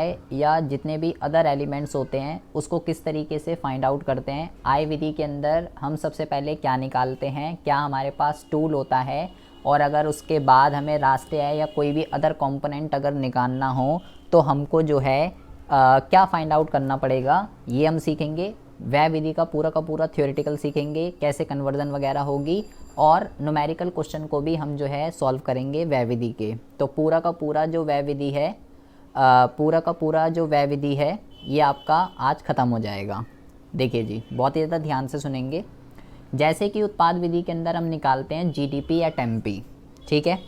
आय या जितने भी अदर एलिमेंट्स होते हैं उसको किस तरीके से फाइंड आउट करते हैं। आय विधि के अंदर हम सबसे पहले क्या निकालते हैं, क्या हमारे पास टूल होता है, और अगर उसके बाद हमें रास्ते आय या कोई भी अदर कंपोनेंट अगर निकालना हो तो हमको जो है क्या फाइंड आउट करना पड़ेगा, ये हम सीखेंगे। वह विधि का पूरा थ्योरेटिकल सीखेंगे, कैसे कन्वर्जन वगैरह होगी, और न्यूमेरिकल क्वेश्चन को भी हम जो है सॉल्व करेंगे वह विधि के। तो पूरा का पूरा जो वह विधि है ये आपका आज ख़त्म हो जाएगा। देखिए जी, बहुत ही ज़्यादा ध्यान से सुनेंगे। जैसे कि उत्पाद विधि के अंदर हम निकालते हैं जीडीपी एट एमपी, ठीक है।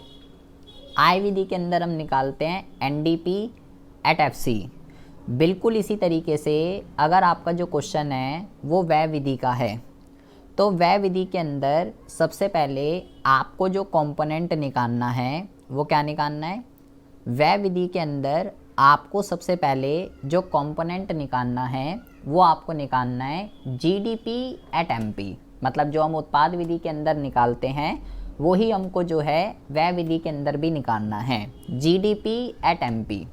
आय विधि के अंदर हम निकालते हैं एनडीपी एट एफसी। बिल्कुल इसी तरीके से अगर आपका जो क्वेश्चन है वो वह विधि का है तो वह विधि के अंदर सबसे पहले आपको जो कंपोनेंट निकालना है वो क्या निकालना है। वह विधि के अंदर आपको सबसे पहले जो कंपोनेंट निकालना है वो आपको निकालना है जीडीपी एट एमपी। मतलब जो हम उत्पाद विधि के अंदर निकालते हैं वही हमको जो है वह विधि के अंदर भी निकालना है, जीडीपी एट एमपी।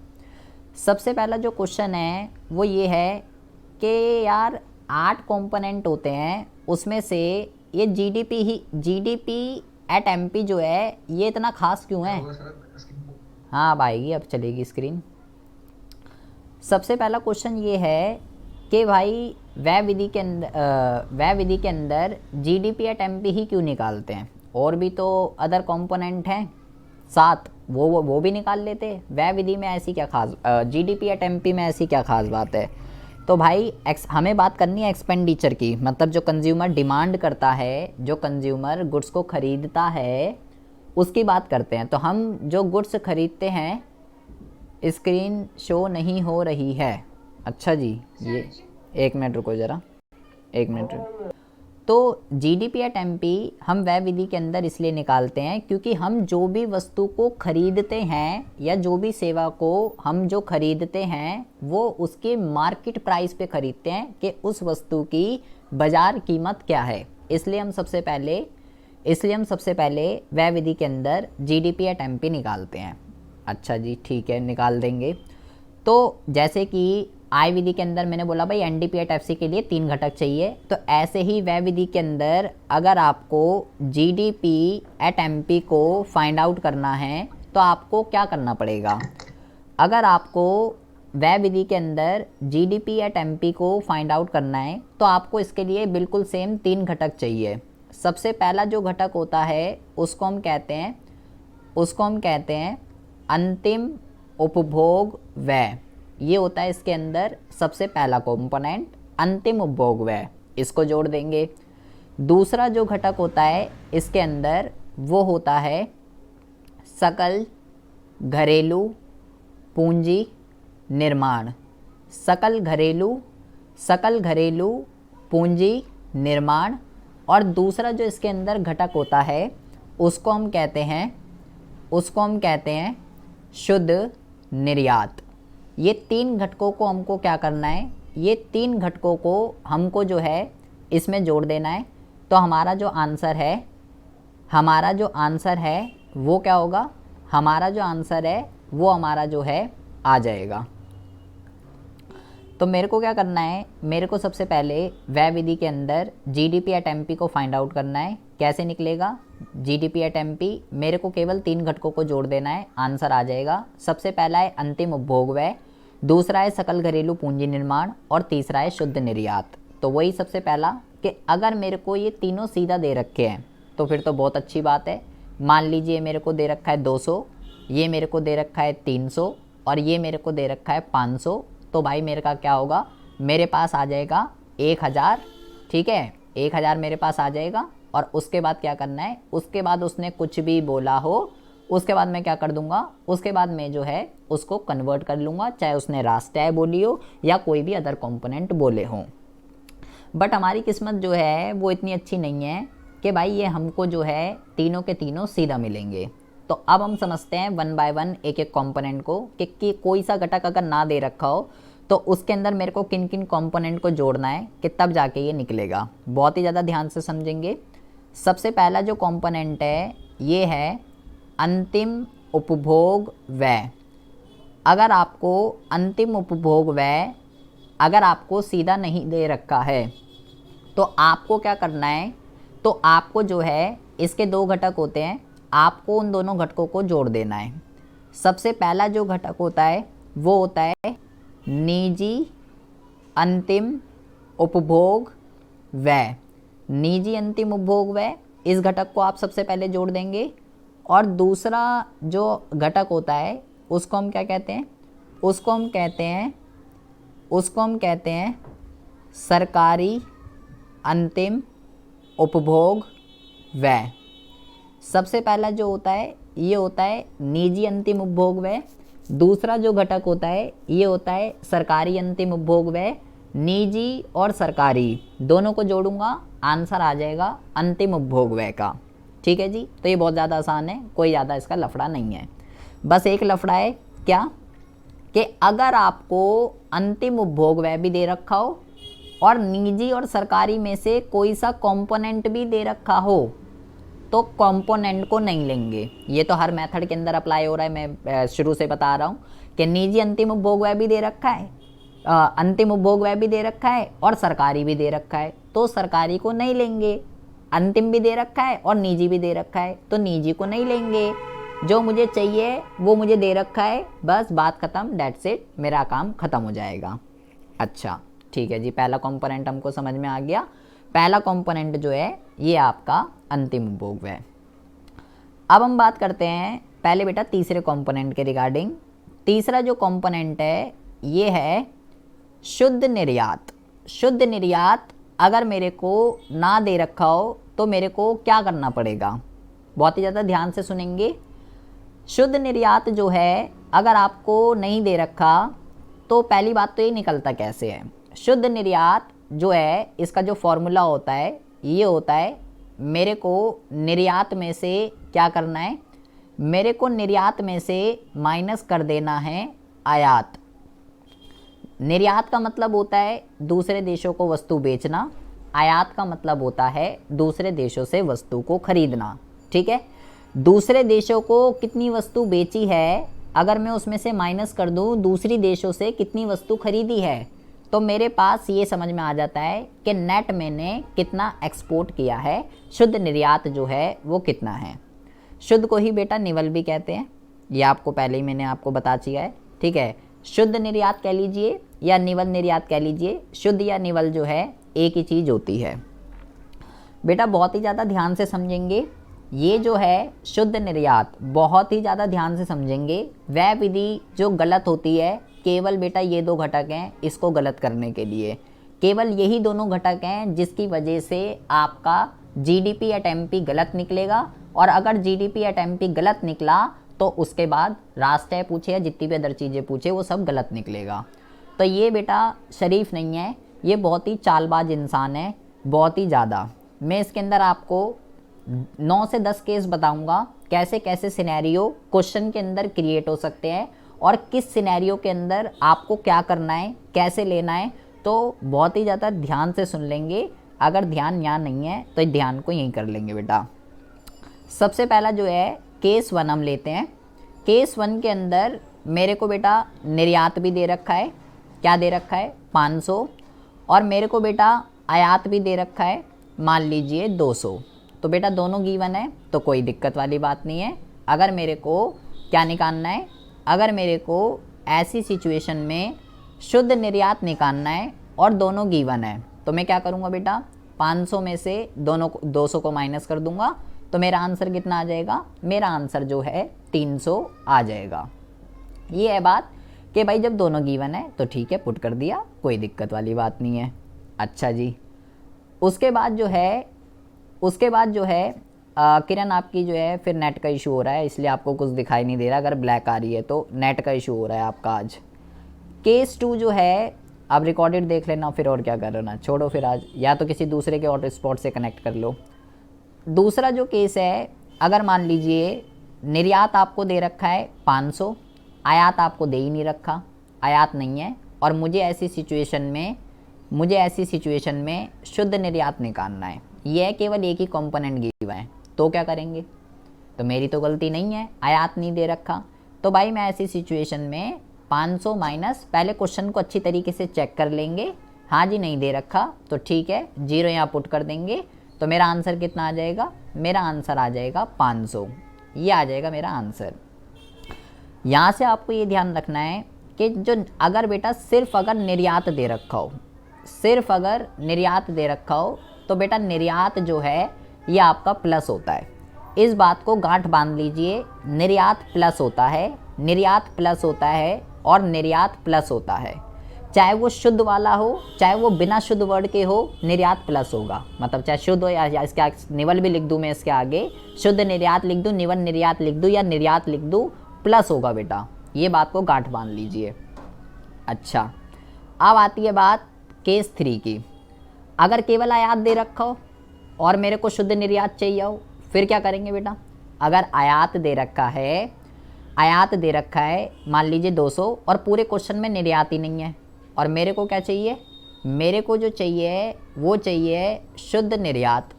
सबसे पहला जो क्वेश्चन है वो ये है कि यार 8 कंपोनेंट होते हैं, उसमें से ये जीडीपी एट एमपी जो है ये इतना खास क्यों है। हाँ अब आएगी, अब चलेगी स्क्रीन। सबसे पहला क्वेश्चन ये है कि भाई वह विधि के अंदर जीडीपी एट एमपी ही क्यों निकालते हैं, और भी तो अदर कंपोनेंट हैं 7, वो भी निकाल लेते। वह विधि में ऐसी क्या खास, जीडीपी एट एमपी में ऐसी क्या खास बात है। तो भाई हमें बात करनी है एक्सपेंडिचर की, मतलब जो कंज्यूमर डिमांड करता है, जो कंज्यूमर गुड्स को ख़रीदता है उसकी बात करते हैं। तो हम जो गुड्स खरीदते हैं, स्क्रीन शो नहीं हो रही है, अच्छा जी, ये 1 मिनट रुको ज़रा, 1 मिनट रुको। तो जीडीपी एट एमपी हम वह विधि के अंदर इसलिए निकालते हैं क्योंकि हम जो भी वस्तु को खरीदते हैं या जो भी सेवा को हम जो खरीदते हैं वो उसके मार्केट प्राइस पे खरीदते हैं कि उस वस्तु की बाज़ार कीमत क्या है। इसलिए हम सबसे पहले वह विधि के अंदर जीडीपी एट एमपी निकालते हैं। अच्छा जी ठीक है, निकाल देंगे। तो जैसे कि आय विधि के अंदर मैंने बोला भाई एनडीपी एट एफसी के लिए 3 घटक चाहिए, तो ऐसे ही वह विधि के अंदर अगर आपको जीडीपी एट एमपी को फाइंड आउट करना है तो आपको क्या करना पड़ेगा। अगर आपको वह विधि के अंदर जीडीपी एट एमपी को फाइंड आउट करना है तो आपको इसके लिए बिल्कुल सेम 3 घटक चाहिए। सबसे पहला जो घटक होता है उसको हम कहते हैं अंतिम उपभोग व्यय। ये होता है इसके अंदर सबसे पहला कंपोनेंट, अंतिम उपभोग व्यय, इसको जोड़ देंगे। दूसरा जो घटक होता है इसके अंदर वो होता है सकल घरेलू पूंजी निर्माण। सकल घरेलू पूंजी निर्माण। और दूसरा जो इसके अंदर घटक होता है उसको हम कहते हैं शुद्ध निर्यात। ये 3 घटकों को हमको क्या करना है, ये 3 घटकों को हमको जो है इसमें जोड़ देना है। तो हमारा जो आंसर है वो क्या होगा, हमारा जो आंसर है वो हमारा जो है आ जाएगा। तो मेरे को क्या करना है, मेरे को सबसे पहले वह विधि के अंदर जीडीपी एट एमपी को फाइंड आउट करना है। कैसे निकलेगा जीडीपी एट एमपी, मेरे को केवल 3 घटकों को जोड़ देना है, आंसर आ जाएगा। सबसे पहला है अंतिम उपभोग व्यय, दूसरा है सकल घरेलू पूंजी निर्माण, और तीसरा है शुद्ध निर्यात। तो वही सबसे पहला कि अगर मेरे को ये तीनों सीधा दे रखे हैं तो फिर तो बहुत अच्छी बात है। मान लीजिए मेरे को दे रखा है 200, ये मेरे को दे रखा है 300, और ये मेरे को दे रखा है 500। तो भाई मेरे का क्या होगा, मेरे पास आ जाएगा 1000, ठीक है, 1000 मेरे पास आ जाएगा। और उसके बाद क्या करना है, उसके बाद उसने कुछ भी बोला हो उसके बाद मैं क्या कर दूंगा, उसके बाद मैं जो है उसको कन्वर्ट कर लूँगा, चाहे उसने रास्ते बोली हो या कोई भी अदर कंपोनेंट बोले हों। बट हमारी किस्मत जो है वो इतनी अच्छी नहीं है कि भाई ये हमको जो है तीनों के तीनों सीधा मिलेंगे। तो अब हम समझते हैं 1 बाय 1 एक एक कंपोनेंट को कि कोई सा घटक अगर ना दे रखा हो तो उसके अंदर मेरे को किन किन कंपोनेंट को जोड़ना है कि तब जाके ये निकलेगा। बहुत ही ज़्यादा ध्यान से समझेंगे। सबसे पहला जो कंपोनेंट है ये है अंतिम उपभोग व्यय। अगर आपको अंतिम उपभोग व्यय अगर आपको सीधा नहीं दे रखा है तो आपको क्या करना है, तो आपको जो है इसके दो घटक होते हैं, आपको उन दोनों घटकों को जोड़ देना है। सबसे पहला जो घटक होता है वो होता है निजी अंतिम उपभोग व्यय। निजी अंतिम उपभोग व्यय, इस घटक को आप सबसे पहले जोड़ देंगे। और दूसरा जो घटक होता है उसको हम क्या कहते हैं, उसको हम कहते हैं सरकारी अंतिम उपभोग व्यय। सबसे पहला जो होता है ये होता है निजी अंतिम उपभोग व्यय। दूसरा जो घटक होता है ये होता है सरकारी अंतिम उपभोग व्यय। निजी और सरकारी दोनों को जोड़ूंगा, आंसर आ जाएगा अंतिम उपभोग व्यय का। ठीक है जी, तो ये बहुत ज़्यादा आसान है, कोई ज़्यादा इसका लफड़ा नहीं है। बस एक लफड़ा है क्या, कि अगर आपको अंतिम उपभोग व्यय भी दे रखा हो और निजी और सरकारी में से कोई सा कंपोनेंट भी दे रखा हो तो कंपोनेंट को नहीं लेंगे। ये तो हर मेथड के अंदर अप्लाई हो रहा है, मैं शुरू से बता रहा हूँ कि निजी अंतिम उपभोग व्यय भी दे रखा है, अंतिम उपभोग व्यय भी दे रखा है और सरकारी भी दे रखा है, तो सरकारी को नहीं लेंगे। अंतिम भी दे रखा है और निजी भी दे रखा है तो निजी को नहीं लेंगे। जो मुझे चाहिए वो मुझे दे रखा है, बस बात ख़त्म, डेट्स इट, मेरा काम ख़त्म हो जाएगा। अच्छा ठीक है जी, पहला कंपोनेंट हमको समझ में आ गया। पहला कंपोनेंट जो है ये आपका अंतिम उपभोग व्यय। अब हम बात करते हैं पहले बेटा तीसरे कंपोनेंट के रिगार्डिंग। तीसरा जो कंपोनेंट है ये है शुद्ध निर्यात। शुद्ध निर्यात अगर मेरे को ना दे रखा हो तो मेरे को क्या करना पड़ेगा, बहुत ही ज़्यादा ध्यान से सुनेंगे। शुद्ध निर्यात जो है अगर आपको नहीं दे रखा तो पहली बात तो ये निकलता कैसे है। शुद्ध निर्यात जो है इसका जो फॉर्मूला होता है ये होता है, मेरे को निर्यात में से क्या करना है, मेरे को निर्यात में से माइनस कर देना है आयात। निर्यात का मतलब होता है दूसरे देशों को वस्तु बेचना, आयात का मतलब होता है दूसरे देशों से वस्तु को खरीदना। ठीक है, दूसरे देशों को कितनी वस्तु बेची है अगर मैं उसमें से माइनस कर दूं दूसरी देशों से कितनी वस्तु खरीदी है, तो मेरे पास ये समझ में आ जाता है कि नेट मैंने कितना एक्सपोर्ट किया है, शुद्ध निर्यात जो है वो कितना है। शुद्ध को ही बेटा निवल भी कहते हैं, ये आपको पहले ही मैंने आपको बता दिया है। ठीक है, शुद्ध निर्यात कह लीजिए या निवल निर्यात कह लीजिए, शुद्ध या निवल जो है एक ही चीज़ होती है। बेटा बहुत ही ज़्यादा ध्यान से समझेंगे, ये जो है शुद्ध निर्यात बहुत ही ज़्यादा ध्यान से समझेंगे। वह विधि जो गलत होती है केवल बेटा ये दो घटक हैं इसको गलत करने के लिए, केवल यही दोनों घटक हैं जिसकी वजह से आपका जीडीपी एट एमपी गलत निकलेगा। और अगर जीडीपी एट एमपी गलत निकला तो उसके बाद राष्ट्रीय पूछे या जितनी भी अदर चीज़ें पूछे वो सब गलत निकलेगा। तो ये बेटा शरीफ नहीं है, ये बहुत ही चालबाज इंसान है, बहुत ही ज़्यादा। मैं इसके अंदर आपको 9 से 10 केस बताऊंगा कैसे कैसे सिनेरियो क्वेश्चन के अंदर क्रिएट हो सकते हैं और किस सिनेरियो के अंदर आपको क्या करना है, कैसे लेना है। तो बहुत ही ज़्यादा ध्यान से सुन लेंगे, अगर ध्यान यहाँ नहीं है तो ध्यान को यहीं कर लेंगे बेटा। सबसे पहला जो है केस 1 हम लेते हैं। केस 1 के अंदर मेरे को बेटा निर्यात भी दे रखा है, क्या दे रखा है 500, और मेरे को बेटा आयात भी दे रखा है मान लीजिए 200। तो बेटा दोनों गिवन है तो कोई दिक्कत वाली बात नहीं है। अगर मेरे को क्या निकालना है, अगर मेरे को ऐसी सिचुएशन में शुद्ध निर्यात निकालना है और दोनों गिवन है तो मैं क्या करूँगा बेटा, 500 में से दोनों 200 को माइनस कर दूंगा तो मेरा आंसर कितना आ जाएगा, मेरा आंसर जो है 300 आ जाएगा। ये है बात कि भाई जब दोनों गिवन है तो ठीक है पुट कर दिया, कोई दिक्कत वाली बात नहीं है। अच्छा जी, उसके बाद जो है किरण आपकी जो है फिर नेट का इशू हो रहा है इसलिए आपको कुछ दिखाई नहीं दे रहा, अगर ब्लैक आ रही है तो नेट का इशू हो रहा है आपका आज। केस 2 जो है आप रिकॉर्डेड देख लेना फिर, और क्या कर रहे ना, छोड़ो फिर आज, या तो किसी दूसरे के हॉटस्पॉट से कनेक्ट कर लो। दूसरा जो केस है, अगर मान लीजिए निर्यात आपको दे रखा है 500, आयात आपको दे ही नहीं रखा, आयात नहीं है, और मुझे ऐसी सिचुएशन में शुद्ध निर्यात निकालना है, यह केवल एक ही कंपोनेंट गिवा है, तो क्या करेंगे, तो मेरी तो गलती नहीं है, आयात नहीं दे रखा, तो भाई मैं ऐसी सिचुएशन में 500 माइनस, पहले क्वेश्चन को अच्छी तरीके से चेक कर लेंगे, हाँ जी नहीं दे रखा तो ठीक है, 0 यहाँ पुट कर देंगे तो मेरा आंसर कितना आ जाएगा, मेरा आंसर आ जाएगा 500। ये आ जाएगा मेरा आंसर। यहाँ से आपको ये ध्यान रखना है कि जो अगर बेटा सिर्फ अगर निर्यात दे रखा हो, सिर्फ अगर निर्यात दे रखा हो तो बेटा निर्यात जो है ये आपका प्लस होता है। इस बात को गांठ बांध लीजिए, निर्यात प्लस होता है, निर्यात प्लस होता है और निर्यात प्लस होता है। चाहे वो शुद्ध वाला हो चाहे वो बिना शुद्ध वर्ड के हो, निर्यात प्लस होगा। मतलब चाहे शुद्ध हो या इसके निवल भी लिख दूँ मैं, इसके आगे शुद्ध निर्यात लिख दूँ, निवल निर्यात लिख दूँ या निर्यात लिख दूँ, प्लस होगा बेटा। ये बात को गांठ बांध लीजिए। अच्छा, अब आती है बात केस 3 की। अगर केवल आयात दे रखा हो और मेरे को शुद्ध निर्यात चाहिए हो, फिर क्या करेंगे बेटा। अगर आयात दे रखा है, आयात दे रखा है मान लीजिए 200 और पूरे क्वेश्चन में निर्यात ही नहीं है, और मेरे को क्या चाहिए, मेरे को जो चाहिए वो चाहिए शुद्ध निर्यात।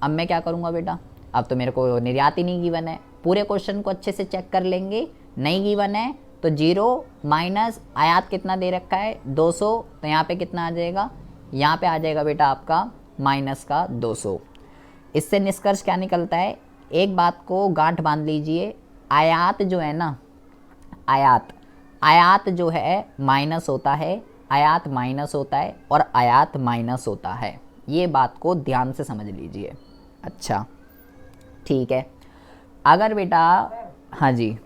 अब मैं क्या करूँगा बेटा, अब तो मेरे को निर्यात ही नहीं गिवन है। पूरे क्वेश्चन को अच्छे से चेक कर लेंगे, नहीं गिवन है तो 0 माइनस आयात कितना दे रखा है 200, तो यहाँ पे कितना आ जाएगा, यहाँ पे आ जाएगा बेटा आपका माइनस का 200। इससे निष्कर्ष क्या निकलता है, एक बात को गांठ बांध लीजिए, आयात जो है ना, आयात जो है माइनस होता है, आयात माइनस होता है और आयात माइनस होता है। ये बात को ध्यान से समझ लीजिए। अच्छा ठीक है, अगर बेटा, हाँ जी,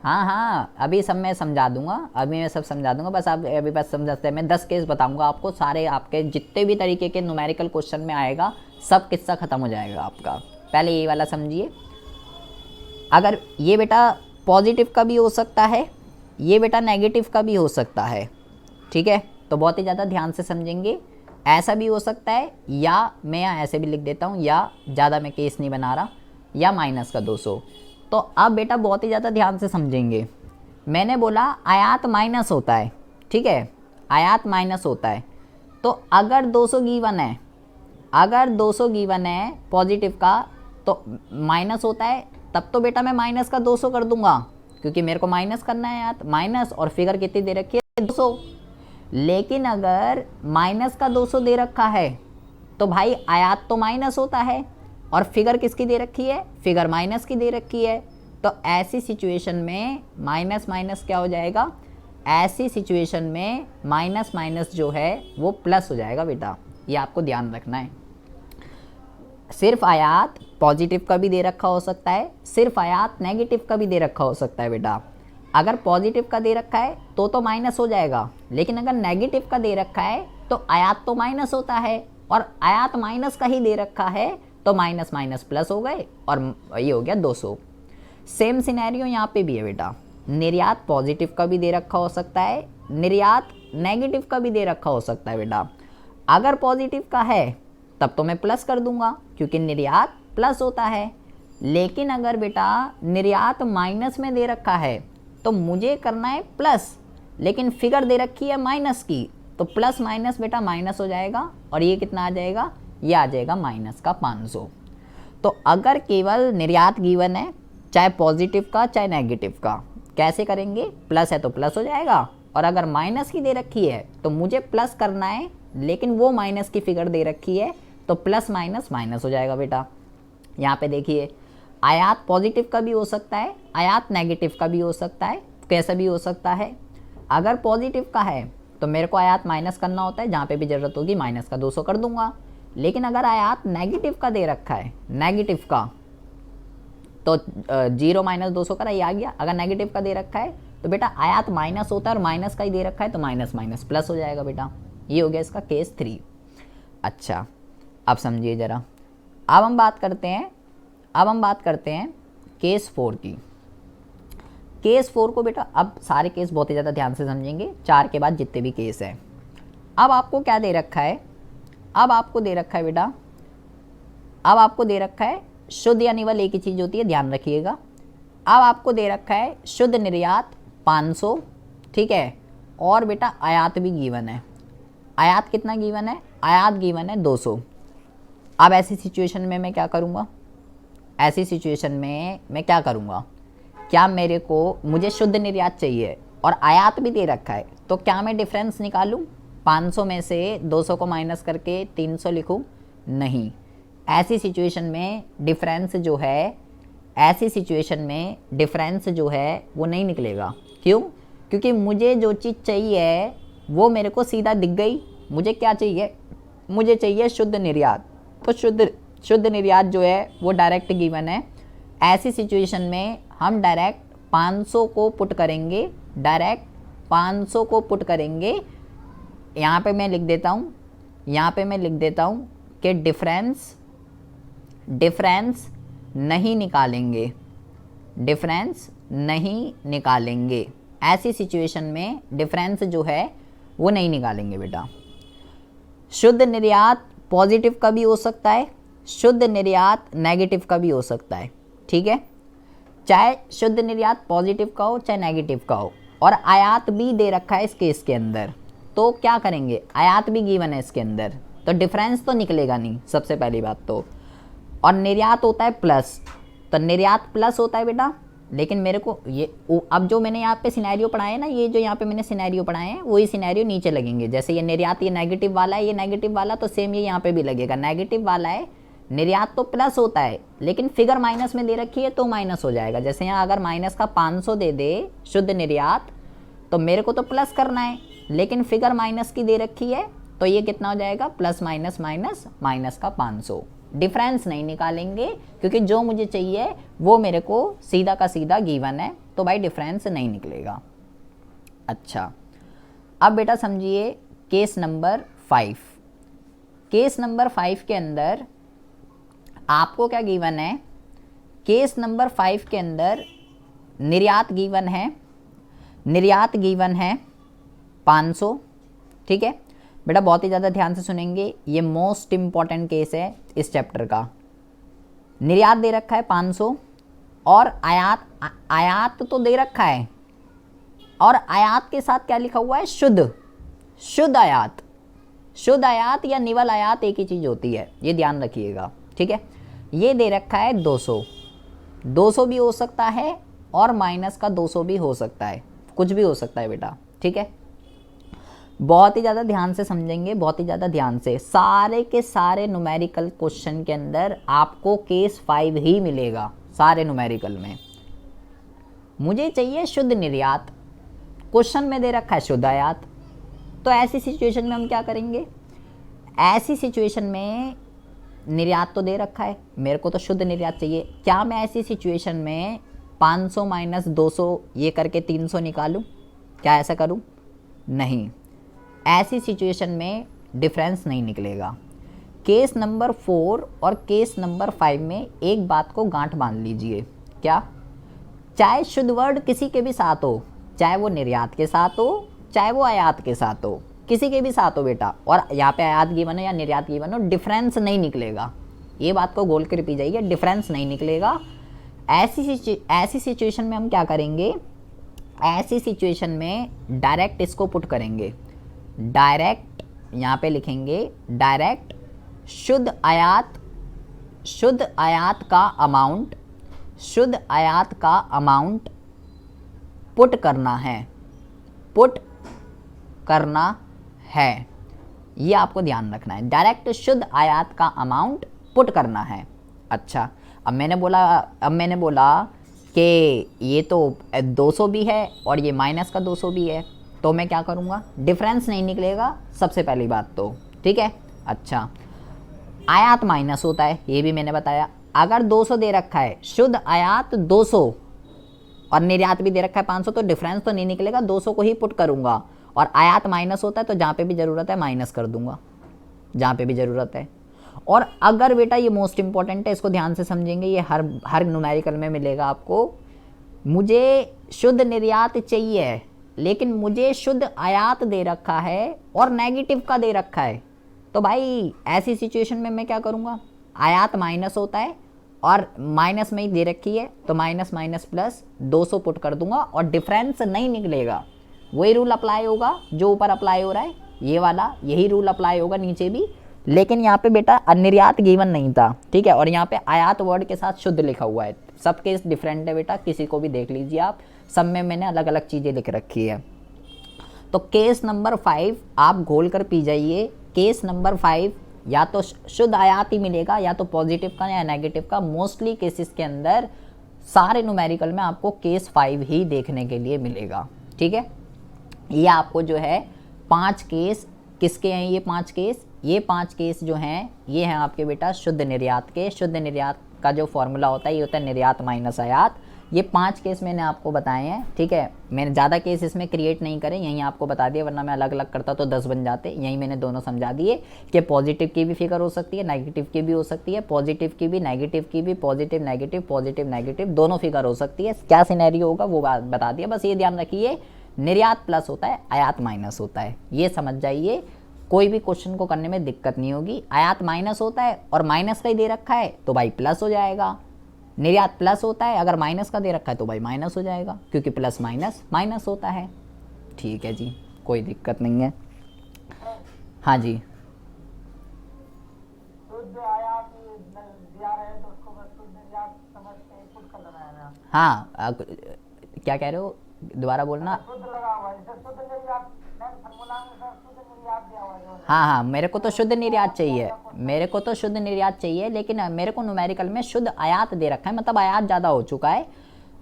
हाँ अभी सब मैं समझा दूंगा, अभी मैं सब समझा दूंगा, बस आप अभी बस समझते हैं। मैं 10 केस बताऊंगा आपको, सारे आपके जितने भी तरीके के न्यूमेरिकल क्वेश्चन में आएगा सब किस्सा ख़त्म हो जाएगा आपका। पहले ये वाला समझिए, अगर ये बेटा पॉजिटिव का भी हो सकता है, ये बेटा नेगेटिव का भी हो सकता है, ठीक है, तो बहुत ही ज़्यादा ध्यान से समझेंगे। ऐसा भी हो सकता है, या मैं यहाँ ऐसे भी लिख देता हूँ, या ज़्यादा मैं केस नहीं बना रहा, या माइनस का 200। तो अब बेटा बहुत ही ज़्यादा ध्यान से समझेंगे। मैंने बोला आयात माइनस होता है, ठीक है, आयात माइनस होता है। तो अगर 200 गिवन है, अगर 200 गिवन है पॉजिटिव का तो माइनस होता है, तब तो बेटा मैं माइनस का 200 कर दूंगा, क्योंकि मेरे को माइनस करना है यार, माइनस और फिगर कितनी दे रखी है 200। लेकिन अगर माइनस का 200 दे रखा है तो भाई आयात तो माइनस होता है और फिगर किसकी दे रखी है, फिगर माइनस की दे रखी है। तो ऐसी सिचुएशन में माइनस माइनस क्या हो जाएगा, ऐसी सिचुएशन में माइनस माइनस जो है वो प्लस हो जाएगा बेटा, ये आपको ध्यान रखना है। सिर्फ आयात पॉजिटिव का भी दे रखा हो सकता है, सिर्फ आयात नेगेटिव का भी दे रखा हो सकता है बेटा। अगर पॉजिटिव का दे रखा है तो माइनस हो जाएगा, लेकिन अगर नेगेटिव का दे रखा है तो आयात तो माइनस होता है, और आयात माइनस का ही दे रखा है तो माइनस माइनस प्लस हो गए और ये हो गया 200। सेम सिनेरियो यहाँ पे भी है बेटा, निर्यात पॉजिटिव का भी दे रखा हो सकता है, निर्यात नेगेटिव का भी दे रखा हो सकता है बेटा। अगर पॉजिटिव का है तब तो मैं प्लस कर दूंगा क्योंकि निर्यात प्लस होता है, लेकिन अगर बेटा निर्यात माइनस में दे रखा है तो मुझे करना है प्लस, लेकिन फिगर दे रखी है माइनस की, तो प्लस माइनस बेटा माइनस हो जाएगा और ये कितना आ जाएगा, ये आ जाएगा माइनस का 500। तो अगर केवल निर्यात गिवन है, चाहे पॉजिटिव का चाहे नेगेटिव का, कैसे करेंगे, प्लस है तो प्लस हो जाएगा, और अगर माइनस की दे रखी है तो मुझे प्लस करना है, लेकिन वो माइनस की फिगर दे रखी है तो प्लस माइनस माइनस हो जाएगा बेटा। यहाँ पे देखिए, आयात पॉजिटिव का भी हो सकता है, आयात नेगेटिव का भी हो सकता है, कैसा भी हो सकता है। अगर पॉजिटिव का है तो मेरे को आयात माइनस करना होता है, जहाँ पे भी ज़रूरत होगी माइनस का 200 कर दूंगा। लेकिन अगर आयात नेगेटिव का दे रखा है, नेगेटिव का, तो 0 माइनस 200 करा, ये आ गया। अगर नेगेटिव का दे रखा है तो बेटा आयात माइनस होता है और माइनस का ही दे रखा है तो माइनस माइनस प्लस हो जाएगा बेटा। ये हो गया इसका केस 3। अच्छा, अब समझिए ज़रा, अब हम बात करते हैं केस 4 की। केस 4 को बेटा, अब सारे केस बहुत ही ज़्यादा ध्यान से समझेंगे, 4 के बाद जितने भी केस हैं। अब आपको क्या दे रखा है, अब आपको दे रखा है बेटा, अब आपको दे रखा है शुद्ध या निवल एक ही चीज़ होती है, ध्यान रखिएगा। अब आपको दे रखा है शुद्ध निर्यात 500, ठीक है, और बेटा आयात भी गिवन है। आयात कितना गिवन है, आयात गिवन है 200। अब ऐसी सिचुएशन में मैं क्या करूँगा, ऐसी सिचुएशन में मैं क्या करूँगा, क्या मेरे को, मुझे शुद्ध निर्यात चाहिए और आयात भी दे रखा है, तो क्या मैं डिफरेंस निकालूं? 500 में से 200 को माइनस करके 300 लिखूं? नहीं। ऐसी सिचुएशन में डिफरेंस जो है, ऐसी सिचुएशन में डिफरेंस जो है वो नहीं निकलेगा। क्यों? क्योंकि मुझे जो चीज़ चाहिए वो मेरे को सीधा दिख गई। मुझे क्या चाहिए? मुझे चाहिए शुद्ध निर्यात। तो शुद्ध निर्यात जो है वो डायरेक्ट गिवन है। ऐसी सिचुएशन में हम डायरेक्ट 500 को पुट करेंगे, डायरेक्ट 500 को पुट करेंगे। यहाँ पे मैं लिख देता हूँ, यहाँ पे मैं लिख देता हूँ कि डिफरेंस नहीं निकालेंगे, डिफरेंस नहीं निकालेंगे। ऐसी सिचुएशन में डिफरेंस जो है वो नहीं निकालेंगे बेटा। शुद्ध निर्यात पॉजिटिव का भी हो सकता है, शुद्ध निर्यात नेगेटिव का भी हो सकता है, ठीक है। चाहे शुद्ध निर्यात पॉजिटिव का हो चाहे नेगेटिव का हो, और आयात भी दे रखा है इस केस के अंदर, तो क्या करेंगे, आयात भी गिवन है इसके अंदर, तो डिफरेंस तो निकलेगा नहीं सबसे पहली बात तो। और निर्यात होता है प्लस, तो निर्यात प्लस होता है बेटा। लेकिन मेरे को ये अब जो मैंने यहाँ पे सिनेरियो पढ़ाए हैं ना, ये जो यहाँ पे मैंने सिनेरियो पढ़ाए हैं वही सिनेरियो नीचे लगेंगे। जैसे ये निर्यात, ये नेगेटिव वाला है, ये नेगेटिव वाला, तो सेम ये यहाँ पे भी लगेगा। नेगेटिव वाला है, निर्यात तो प्लस होता है लेकिन फिगर माइनस में दे रखी है तो माइनस हो जाएगा। जैसे यहाँ अगर माइनस का 500 दे दे शुद्ध निर्यात, तो मेरे को तो प्लस करना है लेकिन फिगर माइनस की दे रखी है, तो ये कितना हो जाएगा, प्लस माइनस माइनस माइनस का 500। डिफरेंस नहीं निकालेंगे क्योंकि जो मुझे चाहिए वो मेरे को सीधा का सीधा गिवन है, तो भाई डिफरेंस नहीं निकलेगा। अच्छा, अब बेटा समझिए केस नंबर 5। केस नंबर 5 के अंदर आपको क्या गिवन है, केस नंबर 5 के अंदर निर्यात गिवन है, निर्यात गिवन है 500, ठीक है बेटा। बहुत ही ज़्यादा ध्यान से सुनेंगे, ये मोस्ट इम्पॉर्टेंट केस है इस चैप्टर का। निर्यात दे रखा है 500 और आयात तो दे रखा है, और आयात के साथ क्या लिखा हुआ है, शुद्ध आयात। शुद्ध आयात या निवल आयात एक ही चीज़ होती है, ये ध्यान रखिएगा, ठीक है। ये दे रखा है 200 भी हो सकता है और माइनस का 200 भी हो सकता है, कुछ भी हो सकता है बेटा, ठीक है। बहुत ही ज़्यादा ध्यान से समझेंगे, बहुत ही ज़्यादा ध्यान से। सारे के सारे न्यूमेरिकल क्वेश्चन के अंदर आपको केस 5 ही मिलेगा, सारे न्यूमेरिकल में। मुझे चाहिए शुद्ध निर्यात, क्वेश्चन में दे रखा है शुद्ध आयात, तो ऐसी सिचुएशन में हम क्या करेंगे, ऐसी सिचुएशन में निर्यात तो दे रखा है, मेरे को तो शुद्ध निर्यात चाहिए। क्या मैं ऐसी सिचुएशन में 500 माइनस 200 ये करके 300 निकालूं? क्या ऐसा करूं? नहीं, ऐसी सिचुएशन में डिफरेंस नहीं निकलेगा। केस नंबर 4 और केस नंबर 5 में एक बात को गांठ बांध लीजिए, क्या, चाहे शुद्ध वर्ड किसी के भी साथ हो, चाहे वो निर्यात के साथ हो चाहे वो आयात के साथ हो, किसी के भी साथ हो बेटा, और यहाँ पे आयात गिवन हो या निर्यात गिवन हो, डिफरेंस नहीं निकलेगा। ये बात को गोल कर पी जाइए, डिफरेंस नहीं निकलेगा। ऐसी सिचुएशन में हम क्या करेंगे, ऐसी सिचुएशन में डायरेक्ट इसको पुट करेंगे, डायरेक्ट यहाँ पे लिखेंगे, डायरेक्ट शुद्ध आयात का अमाउंट, शुद्ध आयात का अमाउंट पुट करना है, पुट करना है। ये आपको ध्यान रखना है, डायरेक्ट शुद्ध आयात का अमाउंट पुट करना है। अच्छा, अब मैंने बोला कि ये तो 200 भी है और ये माइनस का 200 भी है, तो मैं क्या करूँगा, डिफरेंस नहीं निकलेगा सबसे पहली बात तो, ठीक है। अच्छा, आयात माइनस होता है, ये भी मैंने बताया। अगर 200 दे रखा है, शुद्ध आयात 200 और निर्यात भी दे रखा है 500, तो डिफरेंस तो नहीं निकलेगा, 200 को ही पुट करूँगा। और आयात माइनस होता है तो जहाँ पे भी ज़रूरत है माइनस कर दूंगा, जहाँ पे भी ज़रूरत है। और अगर बेटा, ये मोस्ट इंपॉर्टेंट है, इसको ध्यान से समझेंगे, ये हर न्यूमेरिकल में मिलेगा आपको। मुझे शुद्ध निर्यात चाहिए लेकिन मुझे शुद्ध आयात दे रखा है और नेगेटिव का दे रखा है, तो भाई ऐसी सिचुएशन में मैं क्या करूँगा, आयात माइनस होता है और माइनस में ही दे रखी है, तो माइनस माइनस प्लस 200 पुट कर दूंगा और डिफरेंस नहीं निकलेगा। वही रूल अप्लाई होगा जो ऊपर अप्लाई हो रहा है, ये वाला यही रूल अप्लाई होगा नीचे भी, लेकिन यहाँ पे बेटा निर्यात गिवन नहीं था, ठीक है, और यहाँ पे आयात वर्ड के साथ शुद्ध लिखा हुआ है। सब केस डिफरेंट है बेटा, किसी को भी देख लीजिए आप, सब में मैंने अलग अलग चीज़ें लिख रखी है। तो केस नंबर 5 आप घोल कर पी जाइए। केस नंबर 5 या तो शुद्ध आयात ही मिलेगा या तो पॉजिटिव का या नेगेटिव का। मोस्टली केसेस के अंदर सारे न्यूमेरिकल में आपको केस 5 ही देखने के लिए मिलेगा, ठीक है। ये आपको जो है 5 केस किसके हैं, ये 5 केस, ये 5 केस जो हैं ये हैं आपके बेटा शुद्ध निर्यात के। शुद्ध निर्यात का जो फॉर्मूला होता है ये होता है निर्यात माइनस आयात। ये 5 केस मैंने आपको बताए हैं, ठीक है। मैंने ज़्यादा केस इसमें क्रिएट नहीं करे, यहीं आपको बता दिया, वरना मैं अलग अलग करता तो 10 बन जाते। यहीं मैंने दोनों समझा दिए कि पॉजिटिव की भी फिगर हो सकती है, नेगेटिव की भी हो सकती है, पॉजिटिव की भी, नेगेटिव की भी, पॉजिटिव नेगेटिव दोनों फिगर हो सकती है। क्या सिनेरियो होगा वो बात बता दिया। बस ये ध्यान रखिए निर्यात प्लस होता है, आयात माइनस होता है, ये समझ जाइए। कोई भी क्वेश्चन को करने में दिक्कत नहीं होगी। आयात माइनस होता है और माइनस का ही दे रखा है तो भाई प्लस हो जाएगा। निर्यात प्लस होता है, अगर माइनस का दे रखा है तो भाई माइनस हो जाएगा, क्योंकि प्लस माइनस माइनस होता है। ठीक है जी, कोई दिक्कत नहीं है। हाँ जी, हाँ क्या कह रहे हो, दोबारा बोलना। हाँ हाँ, मेरे को तो शुद्ध निर्यात चाहिए, मेरे को तो शुद्ध निर्यात चाहिए, लेकिन मेरे को न्यूमेरिकल में शुद्ध आयात दे रखा है, मतलब आयात ज़्यादा हो चुका है।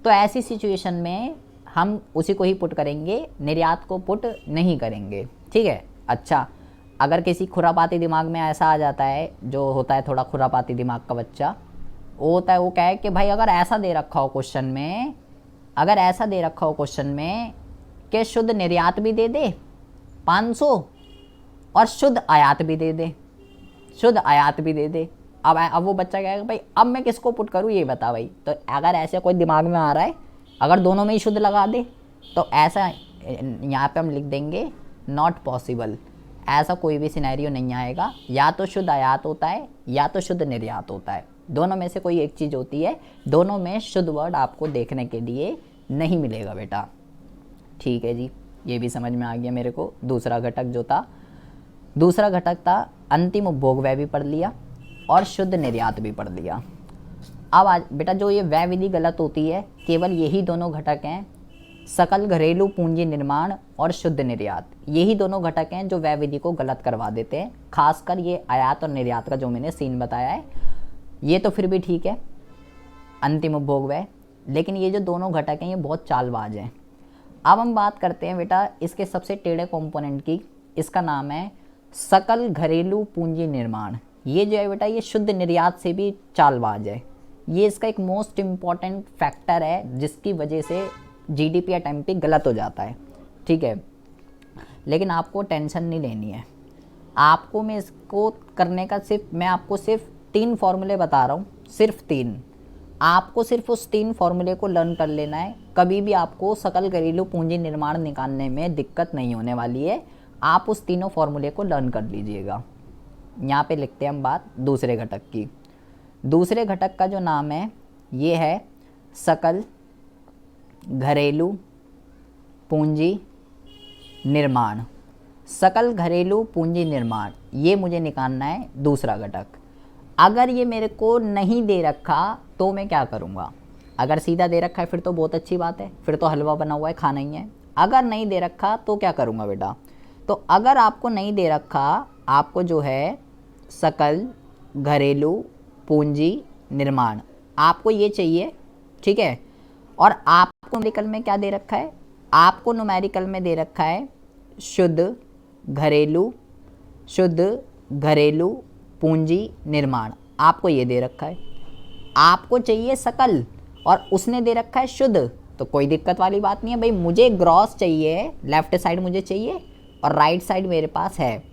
तो ऐसी सिचुएशन में हम उसी को ही पुट करेंगे, निर्यात को पुट नहीं करेंगे, ठीक है। अच्छा, अगर किसी खुरापाती दिमाग में ऐसा आ जाता है, जो होता है थोड़ा खुरापाती दिमाग का बच्चा, वो होता है, वो क्या है कि भाई अगर ऐसा दे रखा हो क्वेश्चन में, अगर ऐसा दे रखा हो क्वेश्चन में कि शुद्ध निर्यात भी दे दे 500 और शुद्ध आयात भी दे दे, शुद्ध आयात भी दे दे, अब वो बच्चा कहेगा भाई अब मैं किसको पुट करूँ ये बता भाई। तो अगर ऐसे कोई दिमाग में आ रहा है, अगर दोनों में ही शुद्ध लगा दे तो ऐसा यहाँ पे हम लिख देंगे नॉट पॉसिबल। ऐसा कोई भी सिनेरियो नहीं आएगा, या तो शुद्ध आयात होता है या तो शुद्ध निर्यात होता है, दोनों में से कोई एक चीज़ होती है। दोनों में शुद्ध वर्ड आपको देखने के लिए नहीं मिलेगा बेटा, ठीक है जी। ये भी समझ में आ गया मेरे को। दूसरा घटक जो था, दूसरा घटक था अंतिम उपभोग व्यय भी पढ़ लिया और शुद्ध निर्यात भी पढ़ लिया। अब आज बेटा जो ये व्यय विधि गलत होती है, केवल यही दोनों घटक हैं, सकल घरेलू पूंजी निर्माण और शुद्ध निर्यात, यही दोनों घटक हैं जो व्यय विधि को गलत करवा देते हैं। खासकर ये आयात और निर्यात का जो मैंने सीन बताया है, ये तो फिर भी ठीक है, अंतिम उपभोग व्यय, लेकिन ये जो दोनों घटक हैं ये बहुत चालबाज हैं। अब हम बात करते हैं बेटा इसके सबसे टेढ़े कंपोनेंट की, इसका नाम है सकल घरेलू पूंजी निर्माण। ये जो है बेटा ये शुद्ध निर्यात से भी चालबाज है। ये इसका एक मोस्ट इम्पॉर्टेंट फैक्टर है जिसकी वजह से जीडीपी या टेम्पी गलत हो जाता है, ठीक है। लेकिन आपको टेंशन नहीं लेनी है, आपको मैं इसको करने का मैं आपको सिर्फ 3 फॉर्मूले बता रहा हूँ, सिर्फ 3। आपको सिर्फ उस 3 फॉर्मूले को लर्न कर लेना है, कभी भी आपको सकल घरेलू पूंजी निर्माण निकालने में दिक्कत नहीं होने वाली है। आप उस तीनों फॉर्मूले को लर्न कर लीजिएगा। यहाँ पे लिखते हैं हम बात दूसरे घटक की। दूसरे घटक का जो नाम है ये है सकल घरेलू पूंजी निर्माण। सकल घरेलू पूंजी निर्माण, ये मुझे निकालना है दूसरा घटक। अगर ये मेरे को नहीं दे रखा तो मैं क्या करूँगा? अगर सीधा दे रखा है फिर तो बहुत अच्छी बात है, फिर तो हलवा बना हुआ है, खाना ही है। अगर नहीं दे रखा तो क्या करूँगा बेटा? तो अगर आपको नहीं दे रखा, आपको जो है सकल घरेलू पूंजी निर्माण आपको ये चाहिए, ठीक है। और आपको न्यूमेरिकल में क्या दे रखा है? आपको न्यूमेरिकल में दे रखा है शुद्ध घरेलू पूंजी निर्माण, आपको ये दे रखा है। आपको चाहिए सकल और उसने दे रखा है शुद्ध, तो कोई दिक्कत वाली बात नहीं है भाई। मुझे ग्रॉस चाहिए, लेफ्ट साइड मुझे चाहिए और राइट साइड मेरे पास है,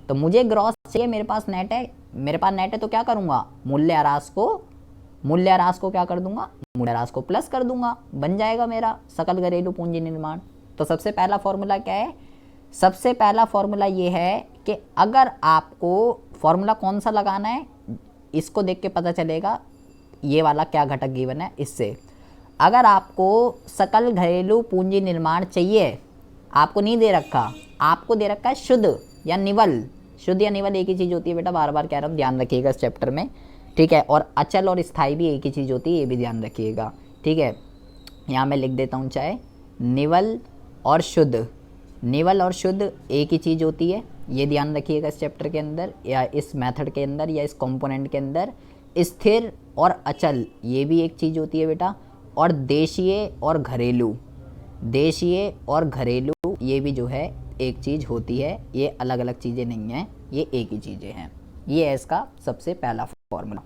तो मुझे ग्रॉस चाहिए, मेरे पास नेट है, मेरे पास नेट है, तो क्या करूँगा? मूल्य ह्रास को क्या कर दूंगा? मूल्य ह्रास को प्लस कर दूंगा, बन जाएगा मेरा सकल घरेलू पूंजी निर्माण। तो सबसे पहला फॉर्मूला क्या है? सबसे पहला फॉर्मूला ये है कि अगर आपको फॉर्मूला कौन सा लगाना है इसको देख के पता चलेगा ये वाला क्या घटक गिवन है इससे। अगर आपको सकल घरेलू पूंजी निर्माण चाहिए, आपको नहीं दे रखा, आपको दे रखा है शुद्ध या निवल, शुद्ध या निवल एक ही चीज़ होती है बेटा, बार बार कह रहा हूँ, ध्यान रखिएगा इस चैप्टर में, ठीक है। और अचल और स्थाई भी एक ही चीज़ होती है, ये भी ध्यान रखिएगा, ठीक है। यहाँ मैं लिख देता हूँ, चाहे निवल और शुद्ध, निवल और शुद्ध एक ही चीज़ होती है, ये ध्यान रखिएगा इस चैप्टर के अंदर या इस मेथड के अंदर या इस कंपोनेंट के अंदर। स्थिर और अचल ये भी एक चीज़ होती है बेटा, और देशीय और घरेलू, देशीय और घरेलू ये भी जो है एक चीज़ होती है, ये अलग अलग चीज़ें नहीं हैं, ये एक ही चीज़ें हैं। ये है इसका सबसे पहला फॉर्मूला।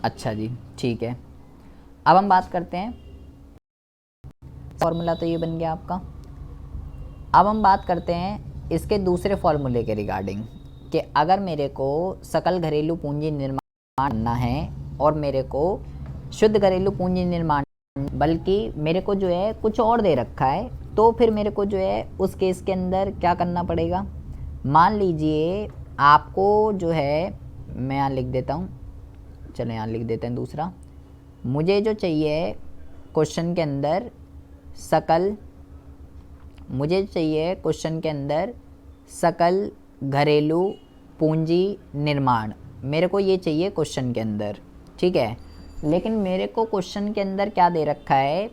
अच्छा जी, ठीक है। अब हम बात करते हैं, फॉर्मूला तो ये बन गया आपका। अब हम बात करते हैं इसके दूसरे फॉर्मूले के रिगार्डिंग कि अगर मेरे को सकल घरेलू पूंजी निर्माण करना है और मेरे को शुद्ध घरेलू पूंजी निर्माण, बल्कि मेरे को जो है कुछ और दे रखा है, तो फिर मेरे को जो है उस केस के अंदर क्या करना पड़ेगा। मान लीजिए आपको जो है, मैं यहाँ लिख देता हूँ, चलो यहाँ लिख देते हैं दूसरा, मुझे जो चाहिए क्वेश्चन के अंदर सकल, मुझे चाहिए क्वेश्चन के अंदर सकल घरेलू पूंजी निर्माण, मेरे को ये चाहिए क्वेश्चन के अंदर, ठीक है। लेकिन मेरे को क्वेश्चन के अंदर क्या दे रखा है,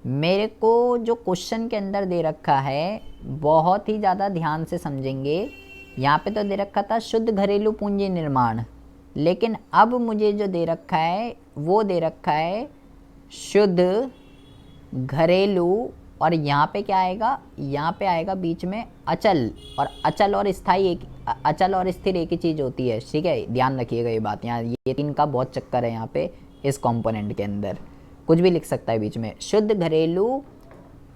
मेरे को जो क्वेश्चन के अंदर दे रखा है बहुत ही ज़्यादा ध्यान से समझेंगे। यहाँ पे तो दे रखा था शुद्ध घरेलू पूंजी निर्माण, लेकिन अब मुझे जो दे रखा है वो दे रखा है शुद्ध घरेलू, और यहाँ पे क्या आएगा, यहाँ पे आएगा बीच में अचल, और अचल और स्थाई एक, अचल और स्थिर एक ही चीज़ होती है, ठीक है। ध्यान रखिएगा ये बात, यहाँ ये तीन का बहुत चक्कर है यहाँ पे इस कंपोनेंट के अंदर, कुछ भी लिख सकता है बीच में। शुद्ध घरेलू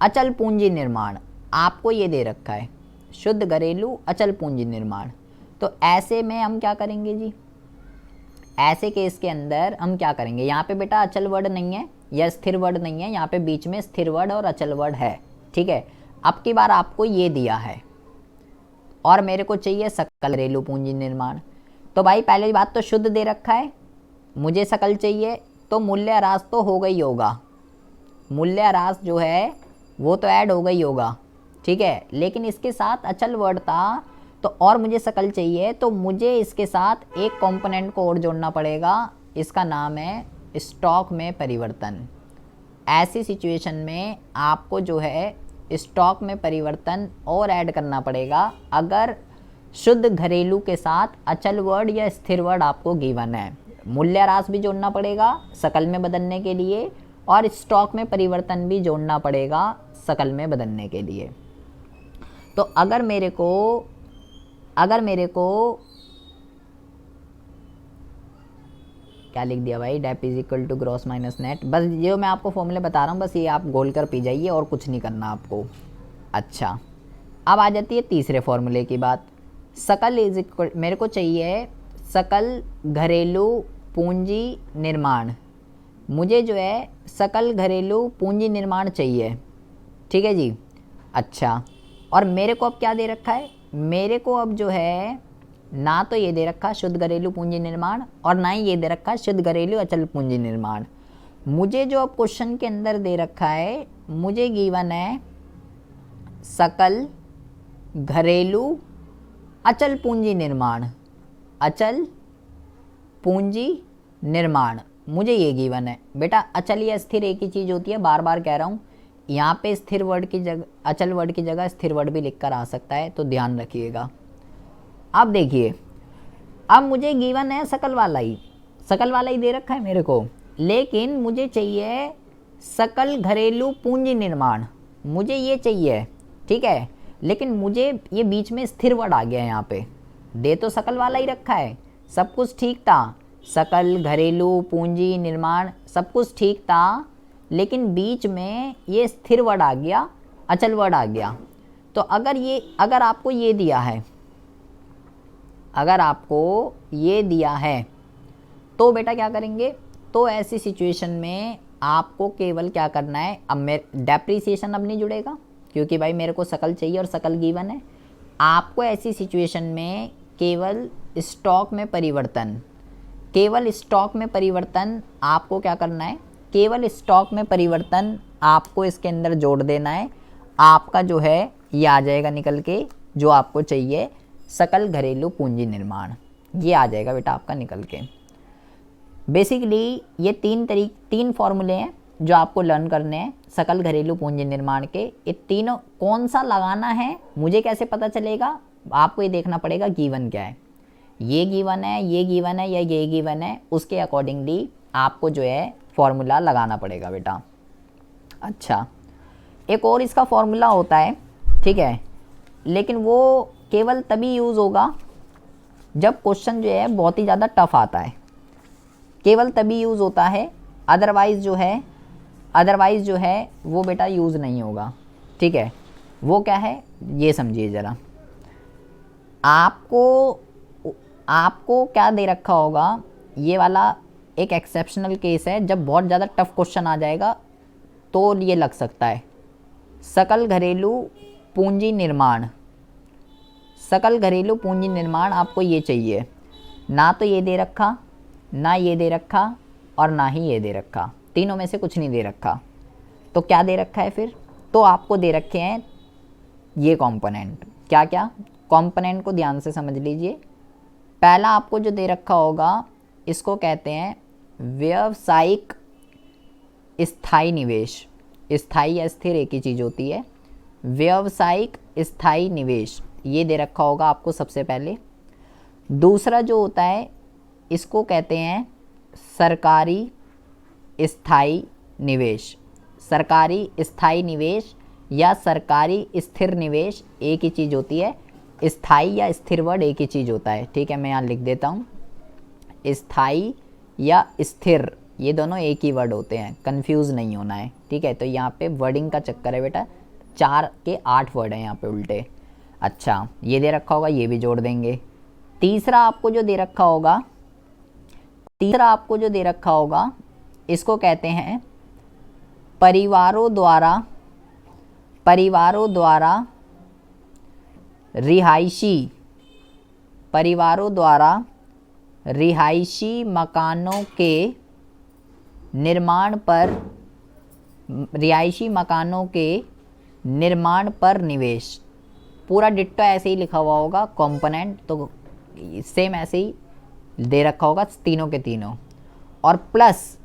अचल पूंजी निर्माण आपको ये दे रखा है, शुद्ध घरेलू अचल पूंजी निर्माण। तो ऐसे में हम क्या करेंगे जी, ऐसे केस के अंदर हम क्या करेंगे, यहाँ पे बेटा अचल वर्ड नहीं है या स्थिर वर्ड नहीं है, यहाँ पे बीच में स्थिर वर्ड और अचल वर्ड है, ठीक है। अब की बार आपको ये दिया है और मेरे को चाहिए सकल घरेलू पूंजी निर्माण। तो भाई पहली बात तो शुद्ध दे रखा है, मुझे सकल चाहिए, तो मूल्य ह्रास तो हो गई होगा, मूल्य ह्रास जो है वो तो ऐड हो गई होगा, ठीक है। लेकिन इसके साथ अचल वर्ड था, तो और मुझे सकल चाहिए, तो मुझे इसके साथ एक कंपोनेंट को और जोड़ना पड़ेगा, इसका नाम है स्टॉक में परिवर्तन। ऐसी सिचुएशन में आपको जो है स्टॉक में परिवर्तन और ऐड करना पड़ेगा अगर शुद्ध घरेलू के साथ अचल वर्ड या स्थिर वर्ड आपको गिवन है। मूल्य ह्रास भी जोड़ना पड़ेगा सकल में बदलने के लिए, और स्टॉक में परिवर्तन भी जोड़ना पड़ेगा सकल में बदलने के लिए। तो अगर मेरे को क्या लिख दिया भाई, dep is equal to gross minus net, बस जो मैं आपको फॉर्मूले बता रहा हूँ बस ये आप गोल कर पी जाइए और कुछ नहीं करना आपको। अच्छा, अब आ जाती है तीसरे फॉर्मूले की बात। सकल इज इक्वल, मेरे को चाहिए सकल घरेलू पूंजी निर्माण, मुझे जो है सकल घरेलू पूंजी निर्माण चाहिए, ठीक है जी। अच्छा, और मेरे को अब क्या दे रखा है, मेरे को अब जो है ना तो ये दे रखा शुद्ध घरेलू पूंजी निर्माण और ना ही ये दे रखा शुद्ध घरेलू अचल पूंजी निर्माण। मुझे जो अब क्वेश्चन के अंदर दे रखा है, मुझे गिवन है सकल घरेलू अचल पूंजी निर्माण, अचल पूंजी निर्माण मुझे ये गिवन है। बेटा अचल या स्थिर एक ही चीज़ होती है, बार बार कह रहा हूँ, यहाँ पे स्थिर वर्ड की जगह, अचल वर्ड की जगह स्थिर वर्ड भी लिख कर आ सकता है, तो ध्यान रखिएगा। अब देखिए, अब मुझे गिवन है सकल वाला ही दे रखा है मेरे को, लेकिन मुझे चाहिए सकल घरेलू पूंजी निर्माण, मुझे ये चाहिए, ठीक है। लेकिन मुझे ये बीच में स्थिर वर्ड आ गया है, यहाँ पे दे तो सकल वाला ही रखा है, सब कुछ ठीक था, सकल घरेलू पूंजी निर्माण सब कुछ ठीक था, लेकिन बीच में ये स्थिर वर्ड आ गया, अचल वर्ड आ गया। तो अगर आपको ये दिया है, अगर आपको ये दिया है तो बेटा क्या करेंगे, तो ऐसी सिचुएशन में आपको केवल क्या करना है, अब मेरे डेप्रीसिएशन अब नहीं जुड़ेगा क्योंकि भाई मेरे को सकल चाहिए और सकल गिवन है। आपको ऐसी सिचुएशन में केवल स्टॉक में परिवर्तन, केवल स्टॉक में परिवर्तन आपको क्या करना है, केवल स्टॉक में परिवर्तन आपको इसके अंदर जोड़ देना है। आपका जो है ये आ जाएगा निकल के जो आपको चाहिए सकल घरेलू पूंजी निर्माण, ये आ जाएगा बेटा आपका निकल के। बेसिकली ये तीन फॉर्मूले हैं जो आपको लर्न करने हैं सकल घरेलू पूंजी निर्माण के। ये तीनों कौन सा लगाना है मुझे कैसे पता चलेगा, आपको ये देखना पड़ेगा गिवन क्या है, ये गिवन है, ये गिवन है या ये गिवन है, उसके अकॉर्डिंगली आपको जो है फॉर्मूला लगाना पड़ेगा बेटा। अच्छा, एक और इसका फॉर्मूला होता है, ठीक है, लेकिन वो केवल तभी यूज़ होगा जब क्वेश्चन जो है बहुत ही ज़्यादा टफ आता है, केवल तभी यूज़ होता है, अदरवाइज़ जो है वो बेटा यूज़ नहीं होगा, ठीक है। वो क्या है ये समझिए ज़रा। आपको क्या दे रखा होगा, ये वाला एक एक्सेप्शनल केस है, जब बहुत ज़्यादा टफ क्वेश्चन आ जाएगा तो ये लग सकता है सकल घरेलू पूंजी निर्माण। सकल घरेलू पूंजी निर्माण आपको ये चाहिए, ना तो ये दे रखा, ना ये दे रखा और ना ही ये दे रखा, तीनों में से कुछ नहीं दे रखा। तो क्या दे रखा है फिर, तो आपको दे रखे हैं ये कंपोनेंट। क्या क्या कंपोनेंट को ध्यान से समझ लीजिए। पहला आपको जो दे रखा होगा इसको कहते हैं व्यावसायिक स्थायी निवेश। स्थायी या स्थिर एक ही चीज़ होती है। व्यावसायिक स्थायी निवेश ये दे रखा होगा आपको सबसे पहले। दूसरा जो होता है इसको कहते हैं सरकारी स्थायी निवेश। सरकारी स्थायी निवेश या सरकारी स्थिर निवेश एक ही चीज़ होती है। स्थायी या स्थिर वर्ड एक ही चीज़ होता है, ठीक है, मैं यहाँ लिख देता हूँ। स्थायी या स्थिर ये दोनों एक ही वर्ड होते हैं, कंफ्यूज नहीं होना है, ठीक है। तो यहाँ पे वर्डिंग का चक्कर है बेटा, 4 के 8 वर्ड हैं यहाँ पे उल्टे। अच्छा, ये दे रखा होगा, ये भी जोड़ देंगे। तीसरा आपको जो दे रखा होगा इसको कहते हैं परिवारों द्वारा रिहायशी मकानों के निर्माण पर निवेश। पूरा डिट्टो ऐसे ही लिखा हुआ होगा, कंपोनेंट तो सेम ऐसे ही दे रखा होगा तीनों के तीनों। और प्लस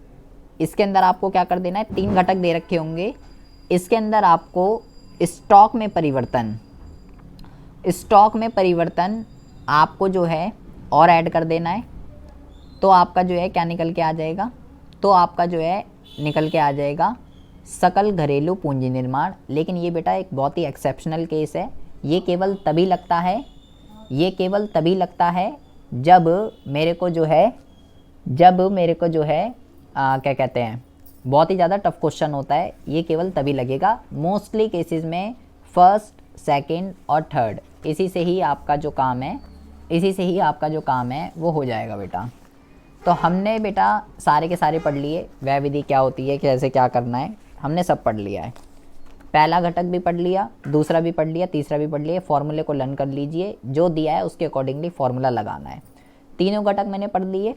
इसके अंदर आपको क्या कर देना है, 3 घटक दे रखे होंगे। इसके अंदर आपको स्टॉक में परिवर्तन आपको जो है और ऐड कर देना है। तो आपका जो है क्या निकल के आ जाएगा, तो आपका जो है निकल के आ जाएगा सकल घरेलू पूंजी निर्माण। लेकिन ये बेटा एक बहुत ही एक्सेप्शनल केस है। ये केवल तभी लगता है जब मेरे को जो है क्या कहते हैं, बहुत ही ज़्यादा टफ क्वेश्चन होता है, ये केवल तभी लगेगा। मोस्टली केसेस में फर्स्ट, सेकंड और थर्ड इसी से ही आपका जो काम है वो हो जाएगा बेटा। तो हमने बेटा सारे के सारे पढ़ लिए, वह विधि क्या होती है, कैसे क्या करना है, हमने सब पढ़ लिया है। पहला घटक भी पढ़ लिया, दूसरा भी पढ़ लिया, तीसरा भी पढ़ लिया। फॉर्मूले को लर्न कर लीजिए, जो दिया है उसके अकॉर्डिंगली फॉर्मूला लगाना है। तीनों घटक मैंने पढ़ लिए,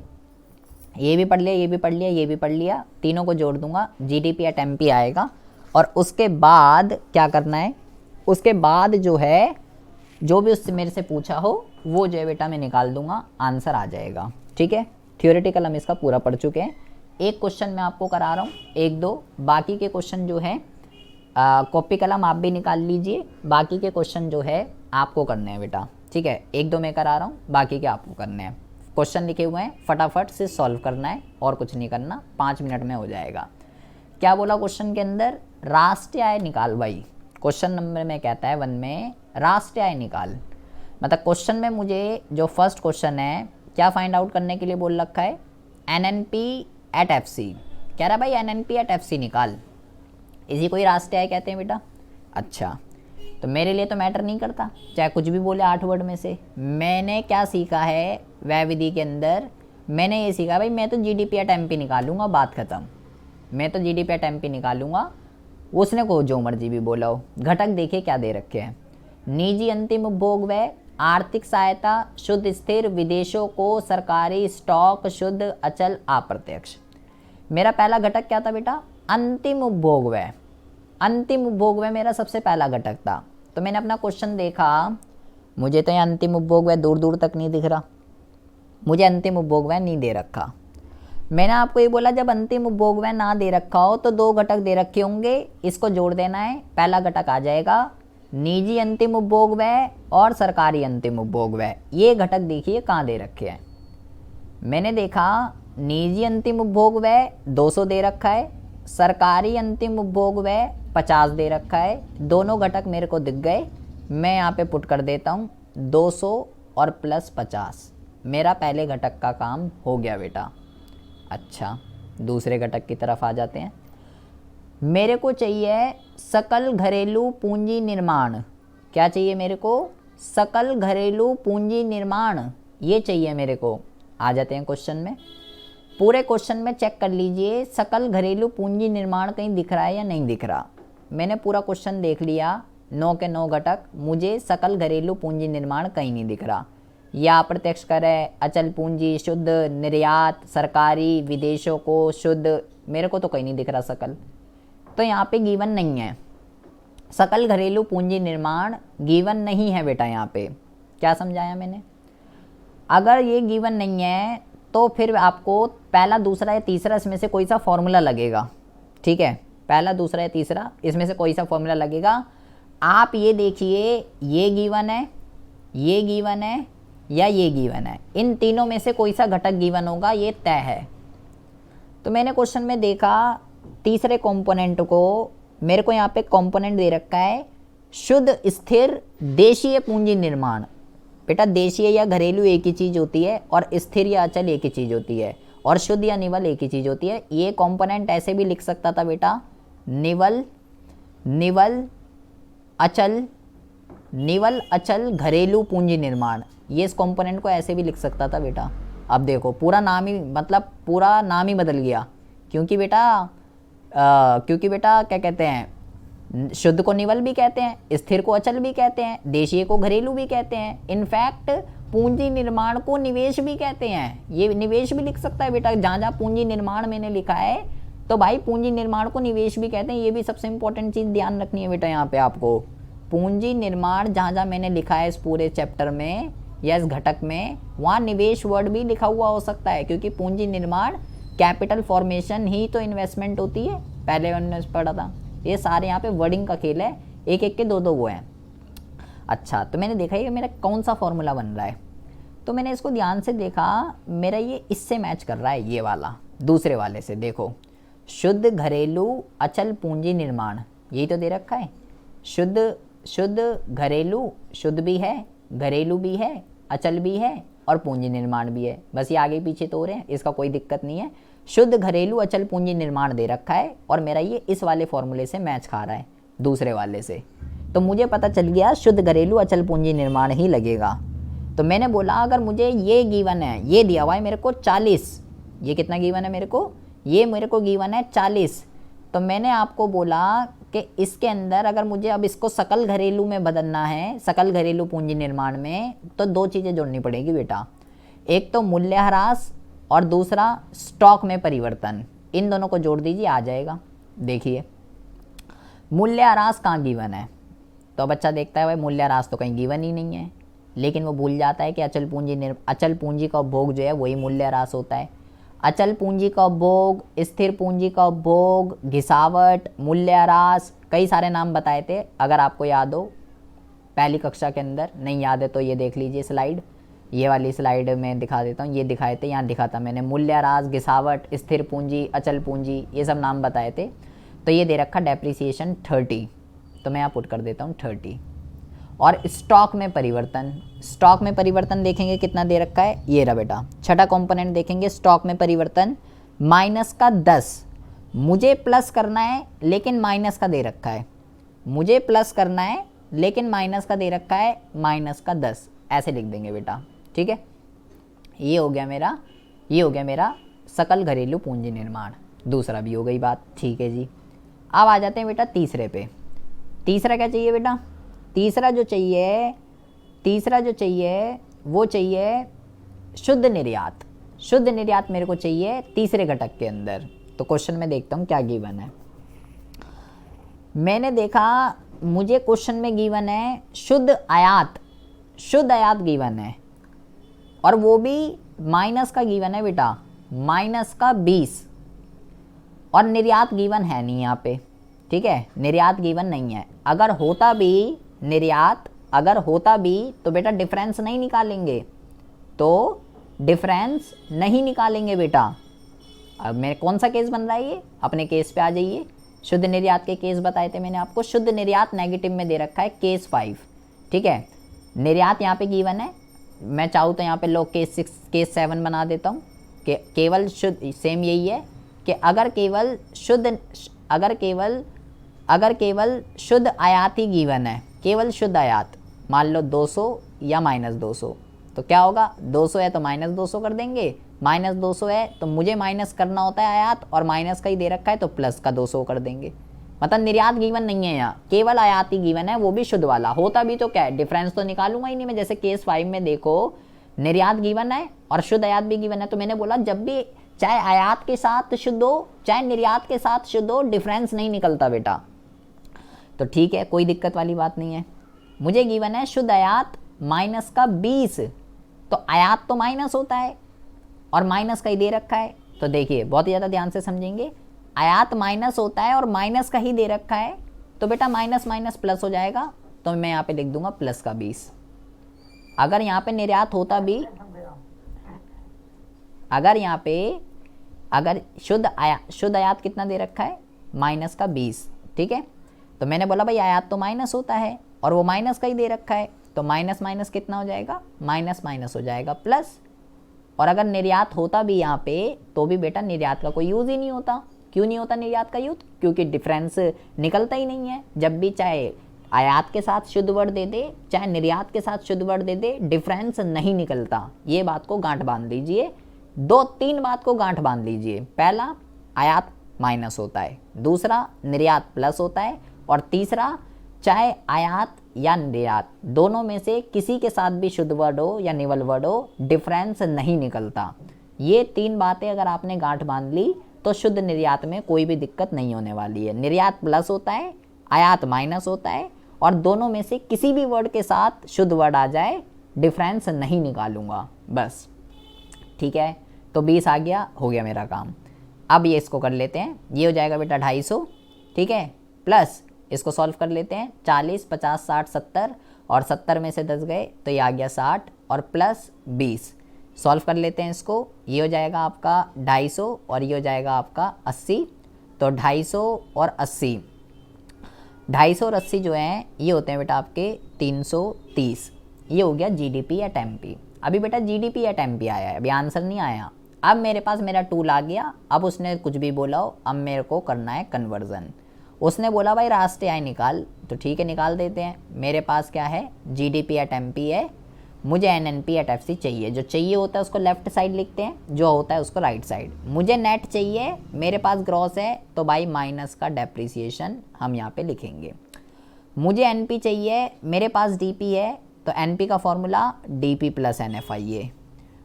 ये भी पढ़ लिया, ये भी पढ़ लिया, ये भी पढ़ लिया। तीनों को जोड़ दूंगा, जीडीपी एट एमपी आएगा। और उसके बाद क्या करना है, उसके बाद जो है जो भी उससे मेरे से पूछा हो वो जो है बेटा मैं निकाल दूंगा, आंसर आ जाएगा, ठीक है। थ्योरेटिकल हम इसका पूरा पढ़ चुके हैं। एक क्वेश्चन मैं आपको करा रहा हूँ, 1-2, बाकी के क्वेश्चन जो है कॉपी कलम आप भी निकाल लीजिए। बाकी के क्वेश्चन जो है आपको करने हैं बेटा, ठीक है। 1-2 मैं करा रहा हूँ, बाकी के आपको करने हैं। क्वेश्चन लिखे हुए हैं, फटाफट से सॉल्व करना है और कुछ नहीं करना, 5 मिनट में हो जाएगा। क्या बोला क्वेश्चन के अंदर, राष्ट्रीय आय निकाल भाई। क्वेश्चन नंबर में कहता है 1 में राष्ट्रीय आय निकाल। मतलब क्वेश्चन में मुझे जो फर्स्ट क्वेश्चन है क्या फाइंड आउट करने के लिए बोल रखा है, एनएनपी एट एफसी। कह रहा भाई एनएनपी एट एफसी निकाल, इसी को ही राष्ट्रीय आय कहते हैं बेटा। अच्छा, तो मेरे लिए तो मैटर नहीं करता चाहे कुछ भी बोले 8 वर्ड में से। मैंने क्या सीखा है वह विधि के अंदर, मैंने ये सीखा भाई मैं तो जीडीपी एट एमपी निकालूंगा, बात खत्म। मैं तो जीडीपी एट एमपी निकालूंगा, उसने को जो मर्जी भी बोला हो। घटक देखिए क्या दे रखे हैं, निजी अंतिम उपभोग व्यय, आर्थिक सहायता, शुद्ध स्थिर, विदेशों को सरकारी स्टॉक, शुद्ध अचल अप्रत्यक्ष। मेरा पहला घटक क्या था बेटा, अंतिम उपभोग व्यय। अंतिम उपभोग व्यय मेरा सबसे पहला घटक था। तो मैंने अपना क्वेश्चन देखा, मुझे तो यहाँ अंतिम उपभोग व्यय दूर दूर तक नहीं दिख रहा, मुझे अंतिम उपभोग व्यय नहीं दे रखा। मैंने आपको ये बोला जब अंतिम उपभोग व्यय ना दे रखा हो तो दो घटक दे रखे होंगे, इसको जोड़ देना है। पहला घटक आ जाएगा निजी अंतिम उपभोग व्यय और सरकारी अंतिम उपभोग व्यय। ये घटक देखिए कहाँ दे रखे हैं। मैंने देखा निजी अंतिम उपभोग व्यय 200 दे रखा है, सरकारी अंतिम उपभोग व्यय 50 दे रखा है। दोनों घटक मेरे को दिख गए, मैं यहाँ पे पुट कर देता हूँ 200 और प्लस 50। मेरा पहले घटक का काम हो गया बेटा। अच्छा, दूसरे घटक की तरफ आ जाते हैं। मेरे को चाहिए सकल घरेलू पूंजी निर्माण। क्या चाहिए मेरे को? सकल घरेलू पूंजी निर्माण, ये चाहिए मेरे को। आ जाते हैं क्वेश्चन में। पूरे क्वेश्चन में चेक कर लीजिए सकल घरेलू पूंजी निर्माण कहीं दिख रहा है या नहीं दिख रहा। मैंने पूरा क्वेश्चन देख लिया, 9 के 9 घटक, मुझे सकल घरेलू पूंजी निर्माण कहीं नहीं दिख रहा। या अप्रत्यक्ष कर है, अचल पूंजी, शुद्ध निर्यात, सरकारी, विदेशों को, शुद्ध, मेरे को तो कहीं नहीं दिख रहा सकल। तो यहाँ पे गिवन नहीं है, सकल घरेलू पूंजी निर्माण गिवन नहीं है बेटा। यहाँ पे क्या समझाया मैंने? अगर ये गिवन नहीं है तो फिर आपको पहला, दूसरा या तीसरा इसमें से कोई सा फॉर्मूला लगेगा। ठीक है, पहला, दूसरा या तीसरा इसमें से कोई सा फॉर्मूला लगेगा। आप ये देखिए, ये गिवन है, ये गिवन है या ये गिवन है, इन तीनों में से कोई सा घटक गिवन होगा, ये तय है। तो मैंने क्वेश्चन में देखा तीसरे कंपोनेंट को, मेरे को यहाँ पे कंपोनेंट दे रखा है शुद्ध स्थिर देशीय पूंजी निर्माण। बेटा देशीय या घरेलू एक ही चीज़ होती है और स्थिर या अचल एक ही चीज़ होती है और शुद्ध या निवल एक ही चीज़ होती है। ये कंपोनेंट ऐसे भी लिख सकता था बेटा, निवल, निवल अचल, निवल अचल घरेलू पूंजी निर्माण। ये इस कंपोनेंट को ऐसे भी लिख सकता था बेटा। अब देखो पूरा नाम ही, मतलब पूरा नाम ही बदल गया, क्योंकि बेटा क्या कहते हैं, शुद्ध को निवल भी कहते हैं, स्थिर को अचल भी कहते हैं, देशीय को घरेलू भी कहते हैं, इनफैक्ट पूंजी निर्माण को निवेश भी कहते हैं। ये निवेश भी लिख सकता है बेटा, जहाँ जहाँ पूंजी निर्माण मैंने लिखा है तो भाई पूंजी निर्माण को निवेश भी कहते हैं। ये भी सबसे इंपॉर्टेंट चीज़ ध्यान रखनी है बेटा यहाँ पे आपको। पूंजी निर्माण जहाँ जहाँ मैंने लिखा है इस पूरे चैप्टर में या इस घटक में, वहाँ निवेश वर्ड भी लिखा हुआ हो सकता है, क्योंकि पूंजी निर्माण कैपिटल फॉर्मेशन ही तो इन्वेस्टमेंट होती है, पहले हमने पढ़ा था। ये सारे यहाँ पे वर्डिंग का खेल है, एक एक के दो दो वो हैं। अच्छा, तो मैंने देखा कि मेरा कौन सा फॉर्मूला बन रहा है, तो मैंने इसको ध्यान से देखा, मेरा ये इससे मैच कर रहा है, ये वाला दूसरे वाले से। देखो शुद्ध घरेलू अचल पूंजी निर्माण, यही तो दे रखा है। शुद्ध घरेलू, शुद्ध भी है, घरेलू भी है, अचल भी है और पूंजी निर्माण भी है। बस ये आगे पीछे तो हो रहे हैं, इसका कोई दिक्कत नहीं है। शुद्ध घरेलू अचल पूंजी निर्माण दे रखा है और मेरा ये इस वाले फॉर्मूले से मैच खा रहा है, दूसरे वाले से। तो मुझे पता चल गया शुद्ध घरेलू अचल पूंजी निर्माण ही लगेगा। तो मैंने बोला अगर मुझे ये गिवन है, ये दिया हुआ है मेरे को 40, ये कितना गिवन है मेरे को? ये मेरे को गिवन है 40। तो मैंने आपको बोला कि इसके अंदर अगर मुझे अब इसको सकल घरेलू में बदलना है, सकल घरेलू पूंजी निर्माण में, तो दो चीज़ें जोड़नी पड़ेगी बेटा। एक तो मूल्यह्रास और दूसरा स्टॉक में परिवर्तन। इन दोनों को जोड़ दीजिए, आ जाएगा। देखिए मूल्यह्रास कहाँ गिवन है, तो बच्चा देखता है भाई मूल्यह्रास तो कहीं गिवन ही नहीं है, लेकिन वो भूल जाता है कि अचल पूंजी का उपभोग जो है वही मूल्यह्रास होता है। अचल पूंजी का उपभोग, स्थिर पूंजी का उपभोग, घिसावट, मूल्यह्रास, कई सारे नाम बताए थे, अगर आपको याद हो पहली कक्षा के अंदर। नहीं याद है तो ये देख लीजिए स्लाइड, ये वाली स्लाइड में दिखा देता हूँ, ये दिखाए थे, यहाँ दिखा था मैंने, मूल्यह्रास, घिसावट, स्थिर पूंजी, अचल पूंजी, ये सब नाम बताए थे। तो ये दे रखा डेप्रिसिएशन 30, तो मैं यहाँ पुट कर देता हूँ 30। और स्टॉक में परिवर्तन, स्टॉक में परिवर्तन देखेंगे कितना दे रखा है, ये रहा बेटा। छठा कंपोनेंट देखेंगे स्टॉक में परिवर्तन माइनस का 10। मुझे प्लस करना है लेकिन माइनस का दे रखा है, मुझे प्लस करना है लेकिन माइनस का दे रखा है, माइनस का 10, ऐसे लिख देंगे बेटा। ठीक है, ये हो गया मेरा, ये हो गया मेरा सकल घरेलू पूंजी निर्माण। दूसरा भी हो गई बात, ठीक है जी। अब आ जाते हैं बेटा तीसरे पे। तीसरा क्या चाहिए बेटा? तीसरा जो चाहिए वो चाहिए शुद्ध निर्यात। शुद्ध निर्यात मेरे को चाहिए तीसरे घटक के अंदर। तो क्वेश्चन में देखता हूँ क्या गिवन है। मैंने देखा मुझे क्वेश्चन में गिवन है शुद्ध आयात, शुद्ध आयात गिवन है और वो भी माइनस का गिवन है बेटा, माइनस का 20, और निर्यात गिवन है नहीं यहाँ पे, ठीक है, निर्यात गिवन नहीं है। अगर होता भी निर्यात, अगर होता भी तो बेटा डिफरेंस नहीं निकालेंगे, तो डिफरेंस नहीं निकालेंगे बेटा। अब मेरे कौन सा केस बन रहा है ये, अपने केस पे आ जाइए। शुद्ध निर्यात के केस बताए थे मैंने आपको, शुद्ध निर्यात नेगेटिव में दे रखा है केस 5, ठीक है। निर्यात यहाँ पे गिवन है, मैं चाहूँ तो यहाँ पे लोग केस 6 केस 7 बना देता हूँ कि केवल शुद्ध, सेम यही है कि अगर केवल शुद्ध आयात ही गिवन है, केवल शुद्ध आयात, मान लो 200 या -200, तो क्या होगा, 200 है तो -200 कर देंगे, -200 है तो मुझे माइनस करना होता है आयात, और माइनस का ही दे रखा है तो प्लस का 200 कर देंगे। मतलब निर्यात गिवन नहीं है यहाँ, केवल आयात ही गिवन है, वो भी शुद्ध वाला। होता भी तो क्या है, डिफरेंस तो निकालूंगा ही नहीं मैं। जैसे केस 5 में देखो, निर्यात गिवन है और शुद्ध आयात भी गिवन है, तो मैंने बोला जब भी चाहे आयात के साथ शुद्ध हो चाहे निर्यात के साथ शुद्ध हो, डिफरेंस नहीं निकलता बेटा। तो ठीक है, कोई दिक्कत वाली बात नहीं है। मुझे गिवन है शुद्ध आयात माइनस का 20, तो आयात तो माइनस होता है और माइनस का ही दे रखा है। तो देखिए बहुत ही ज़्यादा ध्यान से समझेंगे, आयात माइनस होता है और माइनस का ही दे रखा है, तो बेटा माइनस माइनस प्लस हो जाएगा, तो मैं यहाँ पे लिख दूंगा प्लस का 20। अगर यहाँ पे निर्यात होता भी, अगर यहाँ पे अगर शुद्ध आयात कितना दे रखा है, माइनस का 20, ठीक है। तो मैंने बोला भाई आयात तो माइनस होता है और वो माइनस का ही दे रखा है, तो माइनस माइनस कितना हो जाएगा, माइनस माइनस हो जाएगा प्लस। और अगर निर्यात होता भी यहाँ पे, तो भी बेटा निर्यात का कोई यूज़ ही नहीं होता। क्यों नहीं होता निर्यात का यूज़, क्योंकि डिफरेंस निकलता ही नहीं है। जब भी चाहे आयात के साथ शुद्ध वर्ड दे दे, चाहे निर्यात के साथ शुद्ध वर्ड दे दे, डिफरेंस नहीं निकलता। ये बात को गांठ बांध लीजिए, 2-3 बात को गांठ बांध लीजिए। पहला, आयात माइनस होता है, दूसरा निर्यात प्लस होता है, और तीसरा चाहे आयात या निर्यात दोनों में से किसी के साथ भी शुद्ध वर्ड हो या निवल वर्ड हो, डिफरेंस नहीं निकलता। ये 3 बातें अगर आपने गांठ बांध ली तो शुद्ध निर्यात में कोई भी दिक्कत नहीं होने वाली है। निर्यात प्लस होता है, आयात माइनस होता है, और दोनों में से किसी भी वर्ड के साथ शुद्ध वर्ड आ जाए, डिफरेंस नहीं निकालूंगा बस, ठीक है। तो 20 आ गया, हो गया मेरा काम। अब ये इसको कर लेते हैं, ये हो जाएगा बेटा 250, ठीक है, प्लस इसको सॉल्व कर लेते हैं, 40, 50, 60, 70, और 70 में से 10 गए तो ये आ गया 60, और प्लस 20। सॉल्व कर लेते हैं इसको, ये हो जाएगा आपका 250 और ये हो जाएगा आपका 80। तो 250 और 80, 250 और 80 जो हैं ये होते हैं बेटा आपके 330। ये हो गया जीडीपी एट एमपी। अभी बेटा जीडीपी एट एमपी आया है, अभी आंसर नहीं आया। अब मेरे पास मेरा टूल आ गया, अब उसने कुछ भी बोला हो, अब मेरे को करना है कन्वर्जन। उसने बोला भाई रास्ते आए निकाल, तो ठीक है निकाल देते हैं। मेरे पास क्या है, जीडीपी एट एमपी है, मुझे एनएनपी एट एफसी चाहिए। जो चाहिए होता है उसको लेफ्ट साइड लिखते हैं, जो होता है उसको राइट साइड। मुझे नेट चाहिए, मेरे पास ग्रॉस है, तो भाई माइनस का डेप्रिसिएशन हम यहाँ पे लिखेंगे। मुझे एनपी चाहिए, मेरे पास डीपी है, तो एनपी का फॉर्मूला डीपी प्लस एनएफआई है।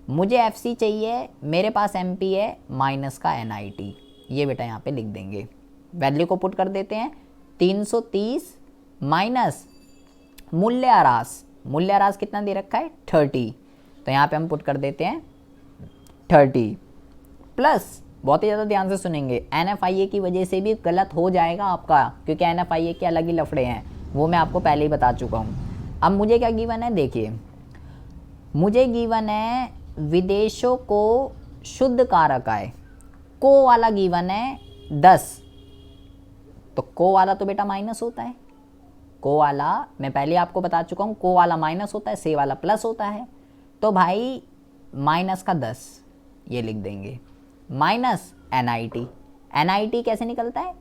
मुझे एफसी चाहिए, मेरे पास एमपी है, माइनस का एनआईटी। ये बेटा यहाँ पे लिख देंगे, वैल्यू को पुट कर देते हैं। 330 माइनस मूल्यह्रास, मूल्यह्रास कितना दे रखा है 30, तो यहाँ पे हम पुट कर देते हैं 30 प्लस, बहुत ही ज़्यादा ध्यान से सुनेंगे, एनएफआईए की वजह से भी गलत हो जाएगा आपका, क्योंकि एनएफआईए के अलग ही लफड़े हैं, वो मैं आपको पहले ही बता चुका हूँ। अब मुझे क्या गिवन है, देखिए मुझे गिवन है विदेशों को शुद्ध कारक आय, को वाला गिवन है 10, तो को वाला तो बेटा माइनस होता है, को वाला मैं पहले आपको बता चुका हूँ, को वाला माइनस होता है, से वाला प्लस होता है। तो भाई माइनस का 10 ये लिख देंगे, माइनस एनआईटी। एनआईटी कैसे निकलता है,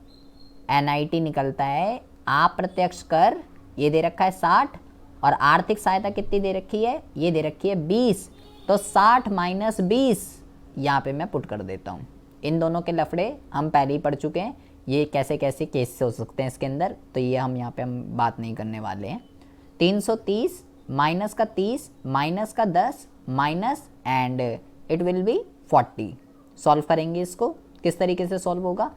एनआईटी निकलता है अप्रत्यक्ष कर, ये दे रखा है 60, और आर्थिक सहायता कितनी दे रखी है, ये दे रखी है 20, तो 60 माइनस 20 यहाँ पे मैं पुट कर देता हूँ। इन दोनों के लफड़े हम पहले ही पढ़ चुके हैं, ये कैसे कैसे केस से हो सकते हैं इसके अंदर, तो ये हम यहाँ पे हम बात नहीं करने वाले हैं। 330 माइनस का 30 माइनस का 10 minus and it will be 40। Solve करेंगे इसको, किस तरीके से सॉल्व होगा,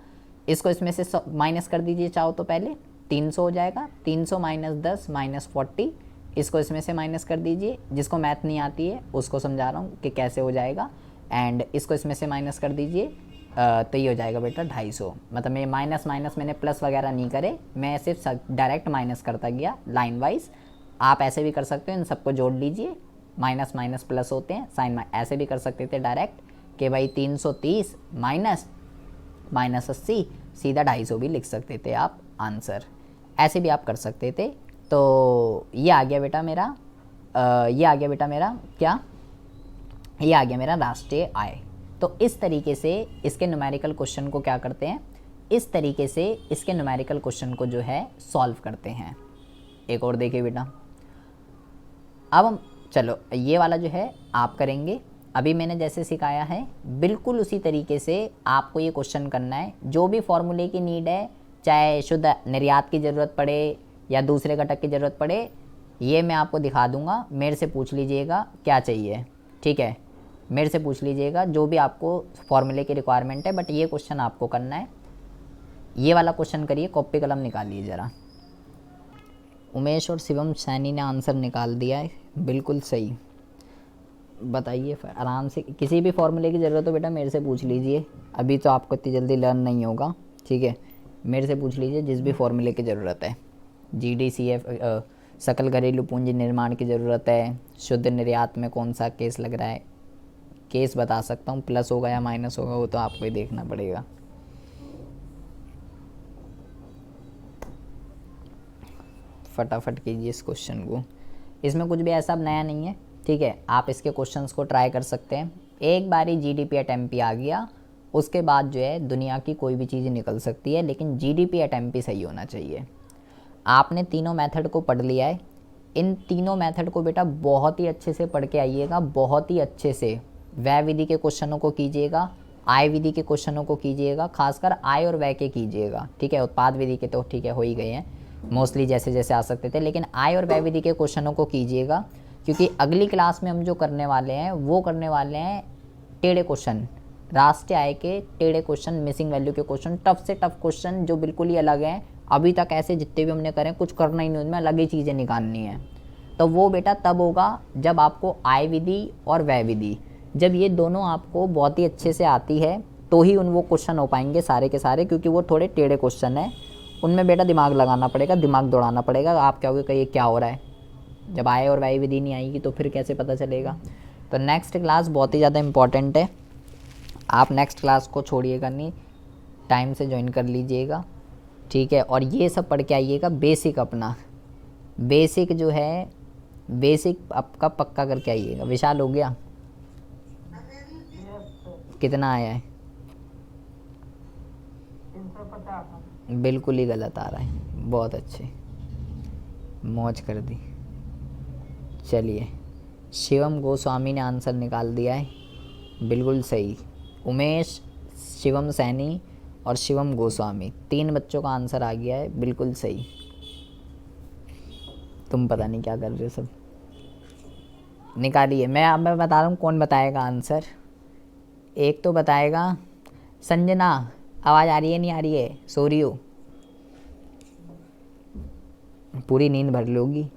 इसको इसमें से माइनस कर दीजिए चाहो तो, पहले 300 हो जाएगा, 300 माइनस 10 माइनस 40, इसको इसमें से माइनस कर दीजिए, जिसको मैथ नहीं आती है उसको समझा रहा हूँ कि कैसे हो जाएगा। एंड इसको इसमें से माइनस कर दीजिए, तो ये हो जाएगा बेटा 250। मतलब मैं माइनस माइनस मैंने प्लस वगैरह नहीं करे, मैं सिर्फ डायरेक्ट माइनस करता गया लाइन वाइज। आप ऐसे भी कर सकते हो, इन सबको जोड़ लीजिए, माइनस माइनस प्लस होते हैं, साइन ऐसे भी कर सकते थे डायरेक्ट कि भाई 330 माइनस माइनस 80, सीधा 250 भी लिख सकते थे आप आंसर, ऐसे भी आप कर सकते थे। तो ये आ गया बेटा मेरा ये आ गया बेटा मेरा क्या, ये आ गया मेरा राष्ट्रीय आय। तो इस तरीके से इसके न्यूमेरिकल क्वेश्चन को क्या करते हैं, इस तरीके से इसके न्यूमेरिकल क्वेश्चन को जो है सॉल्व करते हैं। एक और देखिए बेटा, अब हम चलो ये वाला जो है आप करेंगे, अभी मैंने जैसे सिखाया है बिल्कुल उसी तरीके से आपको ये क्वेश्चन करना है। जो भी फॉर्मूले की नीड है, चाहे शुद्ध निर्यात की ज़रूरत पड़े या दूसरे घटक की ज़रूरत पड़े, ये मैं आपको दिखा दूंगा, मेरे से पूछ लीजिएगा क्या चाहिए, ठीक है, मेरे से पूछ लीजिएगा जो भी आपको फॉर्मूले की रिक्वायरमेंट है। बट ये क्वेश्चन आपको करना है, ये वाला क्वेश्चन करिए, कॉपी कलम निकालिए ज़रा। उमेश और शिवम सैनी ने आंसर निकाल दिया है, बिल्कुल सही। बताइए आराम से, किसी भी फॉर्मूले की ज़रूरत हो बेटा मेरे से पूछ लीजिए, अभी तो आपको इतनी जल्दी लर्न नहीं होगा, ठीक है, मेरे से पूछ लीजिए जिस भी फॉर्मूले की ज़रूरत है। GDCF सकल घरेलू पूंजी निर्माण की ज़रूरत है, शुद्ध निर्यात में कौन सा केस लग रहा है, केस बता सकता हूँ, प्लस होगा या माइनस होगा वो तो आपको ही देखना पड़ेगा। फटाफट कीजिए इस क्वेश्चन को, इसमें कुछ भी ऐसा नया नहीं है, ठीक है, आप इसके क्वेश्चंस को ट्राई कर सकते हैं। एक बारी GDP एट MP आ गया, उसके बाद जो है दुनिया की कोई भी चीज़ निकल सकती है, लेकिन GDP एट MP सही होना चाहिए। आपने तीनों मेथड को पढ़ लिया है, इन तीनों मेथड को बेटा बहुत ही अच्छे से पढ़ के आइएगा, बहुत ही अच्छे से व्यय विधि के क्वेश्चनों को कीजिएगा, आय विधि के क्वेश्चनों को कीजिएगा, खासकर आय और व्यय के कीजिएगा, ठीक है, उत्पाद विधि के तो ठीक है हो ही गए हैं मोस्टली जैसे जैसे आ सकते थे, लेकिन आय और व्यय विधि के क्वेश्चनों को कीजिएगा, क्योंकि अगली क्लास में हम जो करने वाले हैं वो करने वाले हैं टेढ़े क्वेश्चन, राष्ट्रीय आय के टेढ़े क्वेश्चन, मिसिंग वैल्यू के क्वेश्चन, टफ से टफ क्वेश्चन जो बिल्कुल ही अलग हैं। अभी तक ऐसे जितने भी हमने करें कुछ करना ही नहीं, उनमें अलग ही चीज़ें निकालनी है। तो वो बेटा तब होगा जब आपको आय विधि और व्यय विधि, जब ये दोनों आपको बहुत ही अच्छे से आती है तो ही वो क्वेश्चन हो पाएंगे सारे के सारे, क्योंकि वो थोड़े टेढ़े क्वेश्चन हैं, उनमें बेटा दिमाग लगाना पड़ेगा, दिमाग दौड़ाना पड़ेगा। आप क्या होगे कि ये क्या हो रहा है, जब आय और व्यय विधि नहीं आएगी तो फिर कैसे पता चलेगा। तो नेक्स्ट क्लास बहुत ही ज़्यादा इम्पॉर्टेंट है, आप नेक्स्ट क्लास को छोड़िएगा नहीं, टाइम से ज्वाइन कर लीजिएगा, ठीक है, और ये सब पढ़ के आइएगा, बेसिक अपना बेसिक जो है बेसिक आपका पक्का करके आइएगा। विशाल हो गया, कितना आया है, 350, बिल्कुल ही गलत आ रहा है, बहुत अच्छे, मौज कर दी। चलिए, शिवम गोस्वामी ने आंसर निकाल दिया है, बिल्कुल सही। उमेश, शिवम सैनी और शिवम गोस्वामी, 3 बच्चों का आंसर आ गया है, बिल्कुल सही। तुम पता नहीं क्या कर रहे हो सब, निकालिए। मैं बता रहा हूँ कौन बताएगा आंसर। एक तो बताएगा संजना, आवाज़ आ रही है नहीं आ रही है, सो रही हो, पूरी नींद भर लोगी।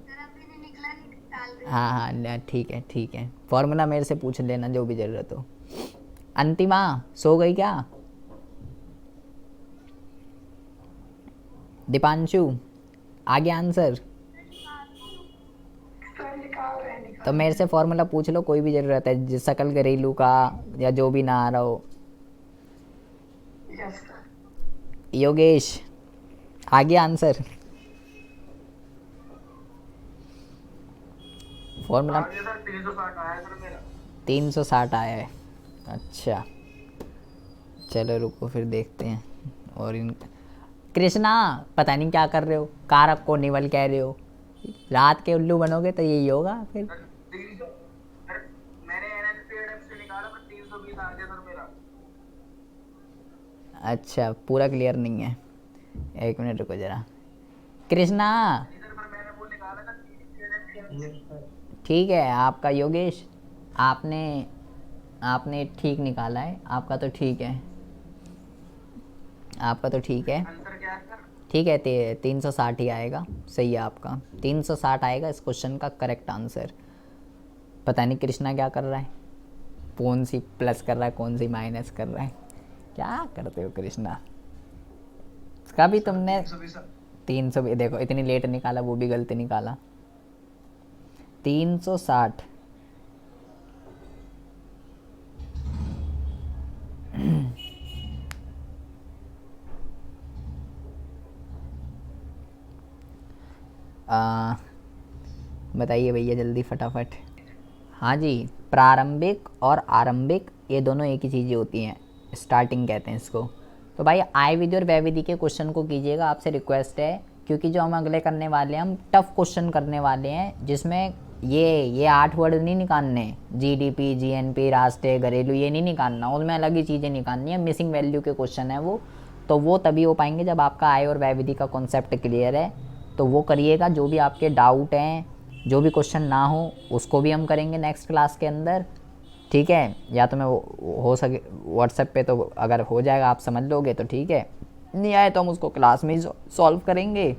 हाँ हाँ ठीक है ठीक है, फॉर्मूला मेरे से पूछ लेना जो भी ज़रूरत हो। अंतिमा सो गई क्या? दीपांशु आ गया आंसर? तो मेरे से फॉर्मूला पूछ लो, कोई भी ज़रूरत है, सकल घरेलू का या जो भी ना आ रहा हो। योगेश आ गया आंसर? फॉर्मूला 360 आया है, अच्छा चलो रुको फिर देखते हैं। और इन कृष्णा पता नहीं क्या कर रहे हो, कारक को निवल कह रहे हो, रात के उल्लू बनोगे तो यही होगा फिर। मैंने से निकाला पर 320 आ गया सर मेरा। अच्छा पूरा क्लियर नहीं है, 1 मिनट रुको जरा। कृष्णा ठीक है आपका, योगेश आपने ठीक निकाला है, आपका तो ठीक है, आपका तो ठीक है। आंसर क्या है सर? ठीक है, 360 ही आएगा, सही है आपका, 360 आएगा इस क्वेश्चन का करेक्ट आंसर। पता नहीं कृष्णा क्या कर रहा है, कौन सी प्लस कर रहा है कौन सी माइनस कर रहा है, क्या करते हो कृष्णा। इसका भी तुमने 300 भी देखो, इतनी लेट निकाला, वो भी गलती निकाला। 360 बताइए भैया जल्दी फटाफट। हाँ जी, प्रारंभिक और आरंभिक ये दोनों एक ही चीज़ें होती हैं, स्टार्टिंग कहते हैं इसको। तो भाई आय विधि और व्यय विधि के क्वेश्चन को कीजिएगा, आपसे रिक्वेस्ट है, क्योंकि जो हम अगले करने वाले हैं, हम टफ क्वेश्चन करने वाले हैं जिसमें ये 8 वर्ड नहीं निकालने, जीडीपी, जीएनपी, राष्ट्रीय, घरेलू, ये नहीं निकालना, उनमें अलग ही चीज़ें निकालनी है, मिसिंग वैल्यू के क्वेश्चन है वो। तो वो तभी हो पाएंगे जब आपका आय और व्यय विधि का कॉन्सेप्ट क्लियर है। तो वो करिएगा, जो भी आपके डाउट हैं, जो भी क्वेश्चन ना हो उसको भी हम करेंगे नेक्स्ट क्लास के अंदर, ठीक है। या तो मैं हो सके व्हाट्सएप पे, तो अगर हो जाएगा आप समझ लोगे तो ठीक है, नहीं आए तो हम उसको क्लास में ही सॉल्व करेंगे,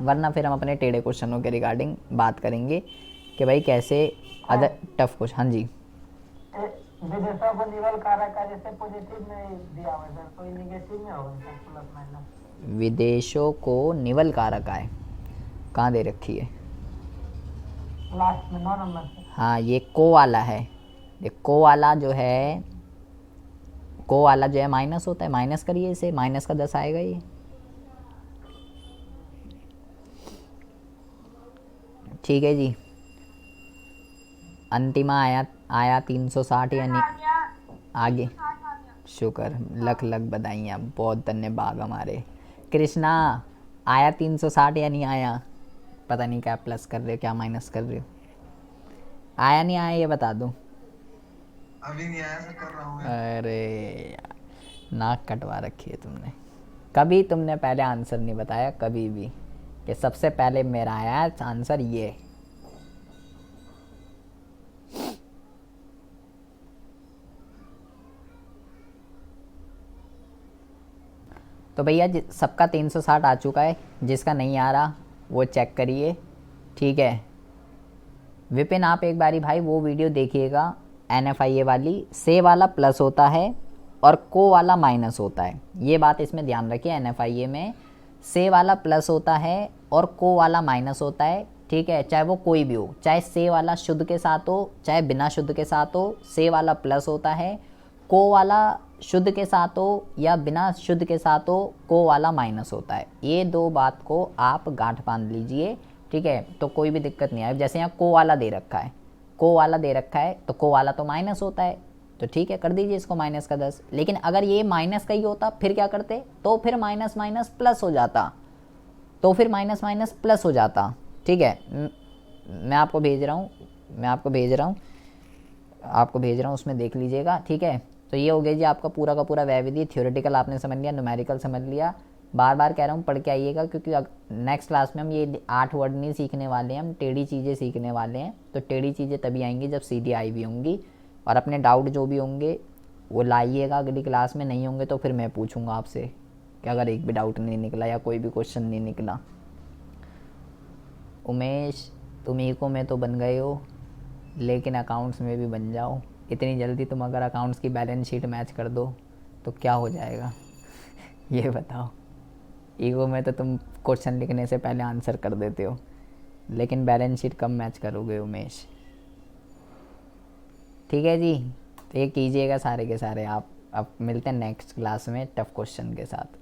वरना फिर हम अपने टेढ़े क्वेश्चनों के रिगार्डिंग बात करेंगे कि भाई कैसे अदर टफ क्वेश्चन। हाँ जी, विदेशों को निवल कारक का जैसे पॉजिटिव में दिया हुआ है सर, कोई नेगेटिव में होगा सर, प्लस माइनस। विदेशों को निवल कारक आए, कहाँ दे रखी है, लास्ट में 9 नंबर से। हाँ ये को वाला है, ये को वाला जो है, को वाला जो है माइनस होता है, माइनस करिए इसे, माइनस का 10 आएगा ये, ठीक है जी। अंतिमा आया 360 यानी आगे, शुक्र, लख लख बधाइयाँ, बहुत धन्यवाद हमारे कृष्णा। आया 360 या नहीं आया, पता नहीं क्या प्लस कर रहे हो क्या माइनस कर रहे हो, आया नहीं आया ये बता दो। अभी नहीं आया सर, कर रहा हूँ मैं। अरे यार, नाक कटवा रखी है तुमने, कभी तुमने पहले आंसर नहीं बताया कभी भी, कि सबसे पहले मेरा आया आंसर ये। तो भैया सबका 360 आ चुका है, जिसका नहीं आ रहा वो चेक करिए, ठीक है। विपिन आप एक बारी भाई वो वीडियो देखिएगा, NFIA वाली, से वाला प्लस होता है और को वाला माइनस होता है, ये बात इसमें ध्यान रखिए। NFIA में से वाला प्लस होता है और को वाला माइनस होता है, ठीक है, चाहे वो कोई भी हो, चाहे से वाला शुद्ध के साथ हो चाहे बिना शुद्ध के साथ हो, से वाला प्लस होता है, को वाला शुद्ध के साथ हो या बिना शुद्ध के साथ हो, को वाला माइनस होता है। ये दो बात को आप गांठ बांध लीजिए, ठीक है, तो कोई भी दिक्कत नहीं आए। जैसे यहाँ को वाला दे रखा है, को वाला दे रखा है, तो को वाला तो माइनस होता है, तो ठीक है कर दीजिए इसको माइनस का 10। लेकिन अगर ये माइनस का ही होता फिर क्या करते, तो फिर माइनस माइनस प्लस हो जाता, तो फिर माइनस माइनस प्लस हो जाता, ठीक है। मैं आपको भेज रहा हूँ, आपको भेज रहा हूँ, उसमें देख लीजिएगा, ठीक है। तो ये हो गया जी आपका पूरा का पूरा व्यय विधि, थ्योरेटिकल आपने समझ लिया, न्यूमेरिकल समझ लिया। बार बार कह रहा हूँ पढ़ के आइएगा, क्योंकि नेक्स्ट क्लास में हम ये 8 वर्ड नहीं सीखने वाले हैं, हम टेढ़ी चीज़ें सीखने वाले हैं। तो टेढ़ी चीज़ें तभी आएंगी जब सीधी आई भी होंगी, और अपने डाउट जो भी होंगे वो लाइएगा अगली क्लास में, नहीं होंगे तो फिर मैं पूछूंगा आपसे कि अगर एक भी डाउट नहीं निकला या कोई भी क्वेश्चन नहीं निकला। उमेश तुम इको में तो बन गए हो, लेकिन अकाउंट्स में भी बन जाओ, इतनी जल्दी तुम अगर अकाउंट्स की बैलेंस शीट मैच कर दो तो क्या हो जाएगा ये बताओ। ईगो में तो तुम क्वेश्चन लिखने से पहले आंसर कर देते हो, लेकिन बैलेंस शीट कब मैच करोगे उमेश, ठीक है जी। तो ये कीजिएगा सारे के सारे आप। अब मिलते हैं नेक्स्ट क्लास में टफ क्वेश्चन के साथ।